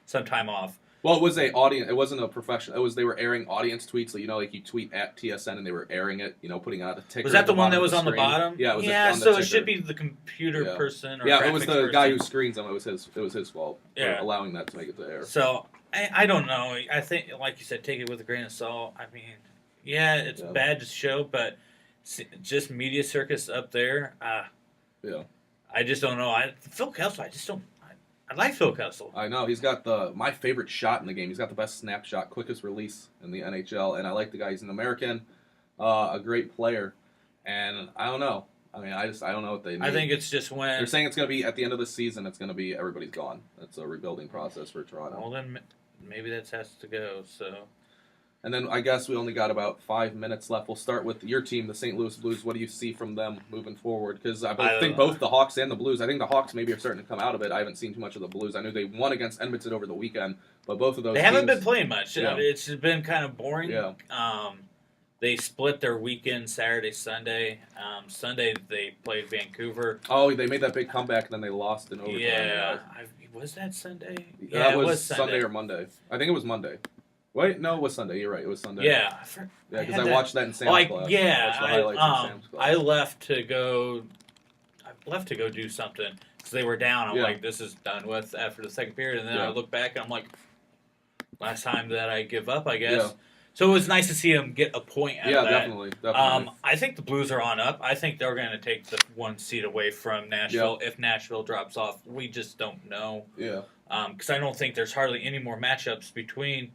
some time off. Well, it was a audience. It wasn't a professional. It was they were airing audience tweets. So, like you tweet at TSN and they were airing it. Putting out a ticker. Was that the one that was of on the bottom? Yeah, it was yeah. on the So ticker. it should be the computer person. Or yeah, it was the person. guy who screens them. It was his fault. Yeah. For allowing that to make it to air. So I don't know. I think, like you said, take it with a grain of salt. I mean, yeah, it's bad to show, but just media circus up there. Yeah. I just don't know. Phil Kessel, I just don't. I like Phil Kessel. I know. He's got my favorite shot in the game. He's got the best snapshot, quickest release in the NHL, and I like the guy. He's an American, a great player, and I don't know. I mean, I don't know what they need. I think it's just when... They're saying it's going to be, at the end of the season, it's going to be everybody's gone. It's a rebuilding process for Toronto. Well, then maybe that has to go, so... And then I guess we only got about 5 minutes left. We'll start with your team, the St. Louis Blues. What do you see from them moving forward? Because I think both the Hawks and the Blues, I think the Hawks maybe are starting to come out of it. I haven't seen too much of the Blues. I knew they won against Edmonton over the weekend, but both of those They haven't been playing much. Yeah. It's been kind of boring. Yeah. They split their weekend Saturday, Sunday. Sunday they played Vancouver. Oh, they made that big comeback and then they lost in overtime. Yeah. Was that Sunday? Yeah, it was Sunday or Monday. I think it was Monday. Wait, no, it was Sunday. You're right. It was Sunday. Yeah. Because I watched that in Sam's class. Yeah. I watched the highlights in Sam's class. I left to go do something because they were down. I'm like, this is done with after the second period. And then I look back and I'm like, last time that I give up, I guess. Yeah. So it was nice to see them get a point out of that. Definitely. I think the Blues are on up. I think they're going to take the 1 seed away from Nashville if Nashville drops off. We just don't know. Yeah. Because I don't think there's hardly any more matchups between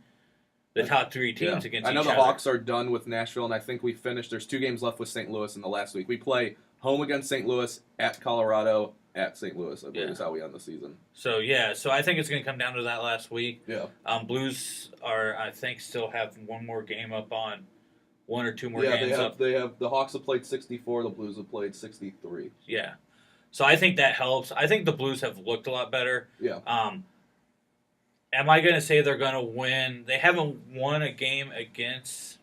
the top 3 teams against each other. I know the Hawks are done with Nashville, and I think we finished. There's 2 games left with St. Louis in the last week. We play home against St. Louis, at Colorado, at St. Louis, I believe is how we end the season. So, so I think it's going to come down to that last week. Yeah. Blues I think, still have one more game up on 1 or 2 more games up. They have the Hawks have played 64, the Blues have played 63. Yeah. So I think that helps. I think the Blues have looked a lot better. Yeah. Am I going to say they're going to win? They haven't won a game against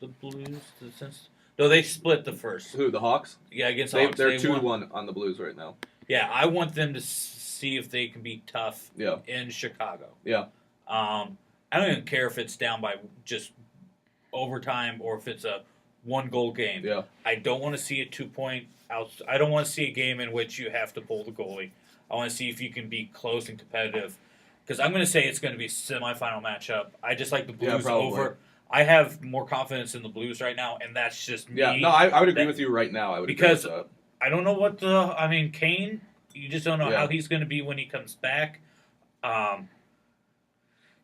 the Blues since... No, they split the first. Who, the Hawks? Yeah, against the Hawks. They're 2-1 on the Blues right now. Yeah, I want them to see if they can be tough in Chicago. Yeah. I don't even care if it's down by just overtime or if it's a 1-goal game. Yeah. I don't want to see a 2-point out. I don't want to see a game in which you have to pull the goalie. I want to see if you can be close and competitive. Because I'm going to say it's going to be a semifinal matchup. I just like the Blues over. I have more confidence in the Blues right now, and that's just me. Yeah, no, I would agree with you right now. I would agree with that. I don't know what Kane, you just don't know how he's going to be when he comes back. A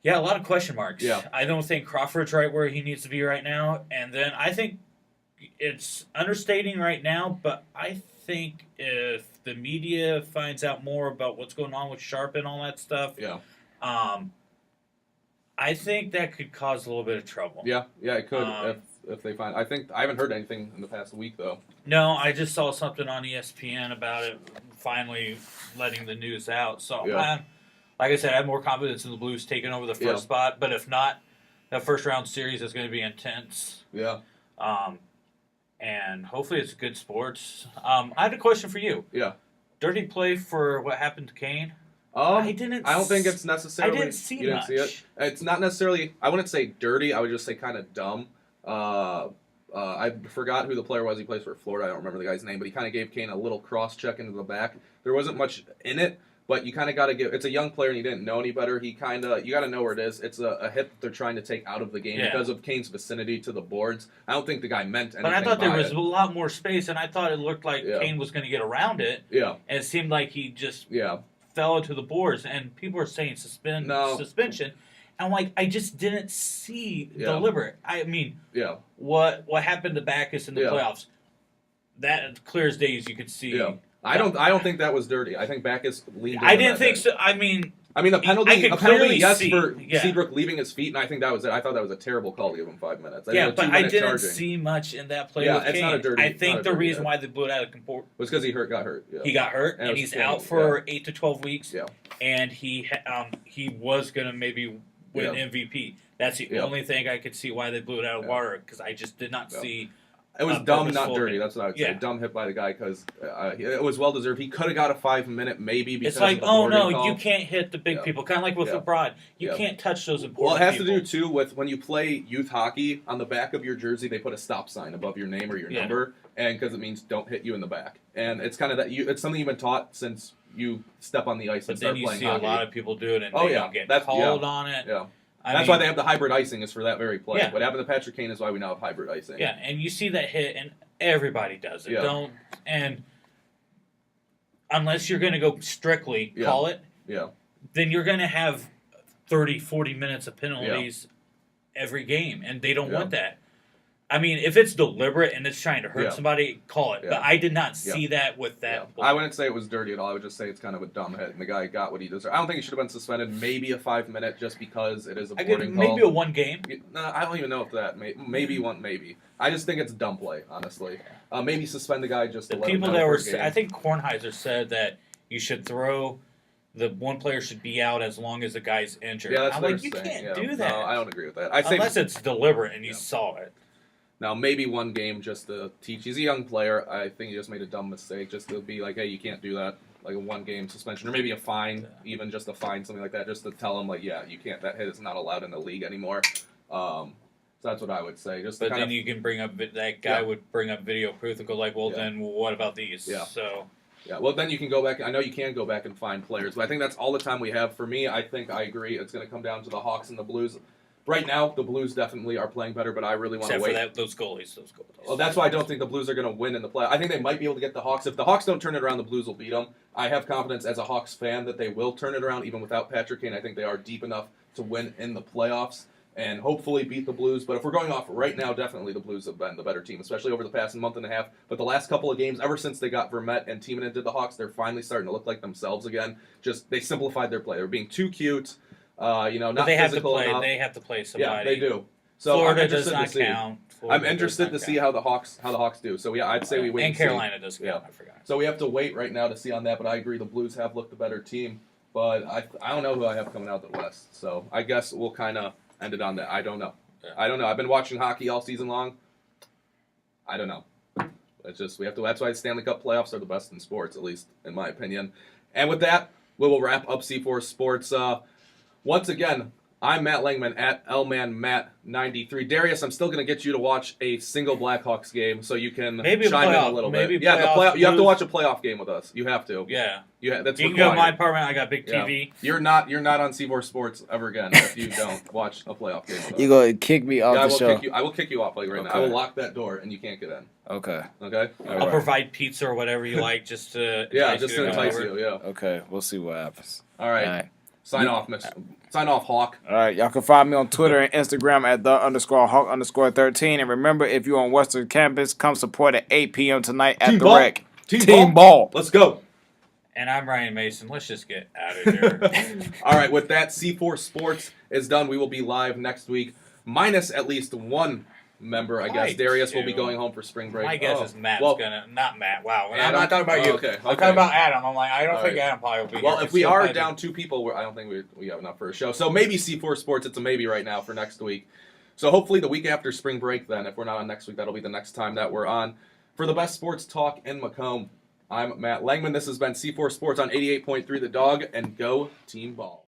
lot of question marks. Yeah. I don't think Crawford's right where he needs to be right now. And then I think it's understating right now, but I think if the media finds out more about what's going on with Sharp and all that stuff, I think that could cause a little bit of trouble. Yeah, it could if they find. I haven't heard anything in the past week though. No, I just saw something on ESPN about it finally letting the news out. So, like I said, I have more confidence in the Blues taking over the first spot. But if not, that first round series is going to be intense. Yeah. And hopefully it's good sports. I have a question for you. Yeah. Dirty play for what happened to Kane? I don't think it's necessarily. I didn't see you much. Didn't see it. It's not necessarily. I wouldn't say dirty. I would just say kind of dumb. I forgot who the player was. He plays for Florida. I don't remember the guy's name, but he kind of gave Kane a little cross check into the back. There wasn't much in it, but you kind of got to give. It's a young player, and he didn't know any better. You got to know where it is. It's a hit that they're trying to take out of the game because of Kane's vicinity to the boards. I don't think the guy meant anything. But I thought there was a lot more space, and I thought it looked like Kane was going to get around it. Yeah, and it seemed like he just fell into the boards, and people are saying suspension. And I'm like, I just didn't see deliberate. I mean, what happened to Backus in the playoffs? That clear as day as you could see. Yeah. I don't think that was dirty. I think Backus leaned. I didn't think so. I mean, the penalty, yes, see, for Seabrook leaving his feet, and I think that was it. I thought that was a terrible call to give him 5 minutes. But I didn't see much in that play with Kane. Not a dirty. I think the reason why they blew it out of comport was because he got hurt. Yeah. He got hurt, and he's out for 8 to 12 weeks. Yeah. And he was going to maybe win MVP. That's the only thing I could see why they blew it out of water, because I just did not see It was dumb, not purposeful dirty. hit. That's what I would say. Yeah. Dumb hit by the guy because it was well deserved. He could have got a 5-minute maybe because It's like, of the oh boarding no, call. you can't hit the big Yeah. people. Kind of like with Yeah. LeBron, you Yeah. can't touch those Well, important it has people. to do too with when you play youth hockey. On the back of your jersey, they put a stop sign above your name or your Yeah. number, and because it means don't hit you in the back. And it's kind of that it's something you've been taught since you step on the ice and But start then you playing see hockey. a lot of people do it and Oh, they yeah. don't get That's- called yeah. on it. Yeah. I That's mean, why they have the hybrid icing is for that very play. Yeah. What happened to Patrick Kane is why we now have hybrid icing. Yeah, and you see that hit, and everybody does it. Yeah. And unless you're going to go strictly Yeah. call it, Yeah. then you're going to have 30, 40 minutes of penalties every game, and they don't Yeah. want that. I mean, if it's deliberate and it's trying to hurt Yeah. somebody, call it. Yeah. But I did not see that with that. Yeah. I wouldn't say it was dirty at all. I would just say it's kind of a dumb hit, and the guy got what he deserved. I don't think he should have been suspended. Maybe a 5-minute just because it is a I boarding could, call. maybe a one game. No, I don't even know if that. Maybe one. Maybe. I just think it's dumb play, honestly. Maybe suspend the guy just to The let him people know that for were, a game. I think Kornheiser said that you should throw. The one player should be out as long as the guy's injured. Yeah, that's I'm what like, they're you saying. can't Yeah. do that. No, I don't agree with that. I say Unless it's deliberate and you Yeah. saw it. now maybe one game just to teach. He's a young player. I think he just made a dumb mistake just to be like, hey, you can't do that. Like a 1-game suspension or maybe a fine, even just a fine, something like that, just to tell him like, yeah, you can't. That hit is not allowed in the league anymore. So that's what I would say. Just to But kind then of, you can bring up that guy Yeah. would bring up video proof and go like, well, Yeah. then what about these? Yeah. So yeah. Well, then you can go back. I know you can go back and find players, but I think that's all the time we have. For me, I think I agree. It's going to come down to the Hawks and the Blues. Right now, the Blues definitely are playing better, but I really want to except wait. for that, those goalies. Well, that's why I don't think the Blues are going to win in the play. I think they might be able to get the Hawks. If the Hawks don't turn it around, the Blues will beat them. I have confidence as a Hawks fan that they will turn it around, even without Patrick Kane. I think they are deep enough to win in the playoffs and hopefully beat the Blues. But if we're going off right now, definitely the Blues have been the better team, especially over the past month and a half. But the last couple of games, ever since they got Vermette and Timonen did the Hawks, they're finally starting to look like themselves again. Just they simplified their play. They're being too cute. Not But they have to physical play. enough. They have to play somebody. Yeah, they do. So Florida I'm does interested not to see. count. I'm Florida interested does to not see count. how the Hawks do. So yeah, I'd say we wait And see. Carolina does count. Yeah. I forgot. So we have to wait right now to see on that. But I agree, the Blues have looked the better team. But I don't know who I have coming out the West. So I guess we'll kind of end it on that. I don't know. Yeah. I don't know. I've been watching hockey all season long. I don't know. It's just we have to. That's why Stanley Cup playoffs are the best in sports, at least in my opinion. And with that, we will wrap up C4 Sports. Once again, I'm Matt Langman at LManMatt93. Darius, I'm still going to get you to watch a single Blackhawks game so you can Maybe a chime in playoff- a little maybe bit. Yeah, playoff you have to Blues. watch a playoff game with us. You have to. Yeah. That's You can go to my required. apartment. I got big Yeah. TV. You're not on C4 Sports ever again if you don't watch a playoff game with us. You gonna kick me off Yeah, the show? I will kick you off like right now. I Okay. will lock that door and you can't get in. Okay. Okay? All I'll right. provide pizza or whatever you like just to Yeah, entice just you to come entice over. you, yeah. Okay. We'll see what happens. All right. All right. Sign off, Miss. Sign off, Hawk. All right, y'all can find me on Twitter and Instagram at _Hawk_13. And remember, if you're on Western Campus, come support at 8 p.m. tonight at Team the ball. Rec. Team ball. Let's go. And I'm Ryan Mason. Let's just get out of here. All right, with that, C4 Sports is done. We will be live next week, minus at least one member, I guess. Might Darius will be too. going home for spring break. My guess Oh, is Matt's well, gonna not Matt. Wow, I'm Adam? not talking about Oh, you. okay, I'm okay. talking about Adam. I'm like, I don't All think right. Adam probably will be Well, here. if we So are I do- down 2 people, I don't think we have enough for a show. So maybe C4 Sports, it's a maybe right now for next week. So hopefully the week after spring break then, if we're not on next week, that'll be the next time that we're on. For the best sports talk in Macomb, I'm Matt Langman. This has been C4 Sports on 88.3 The Dog, and go Team Ball.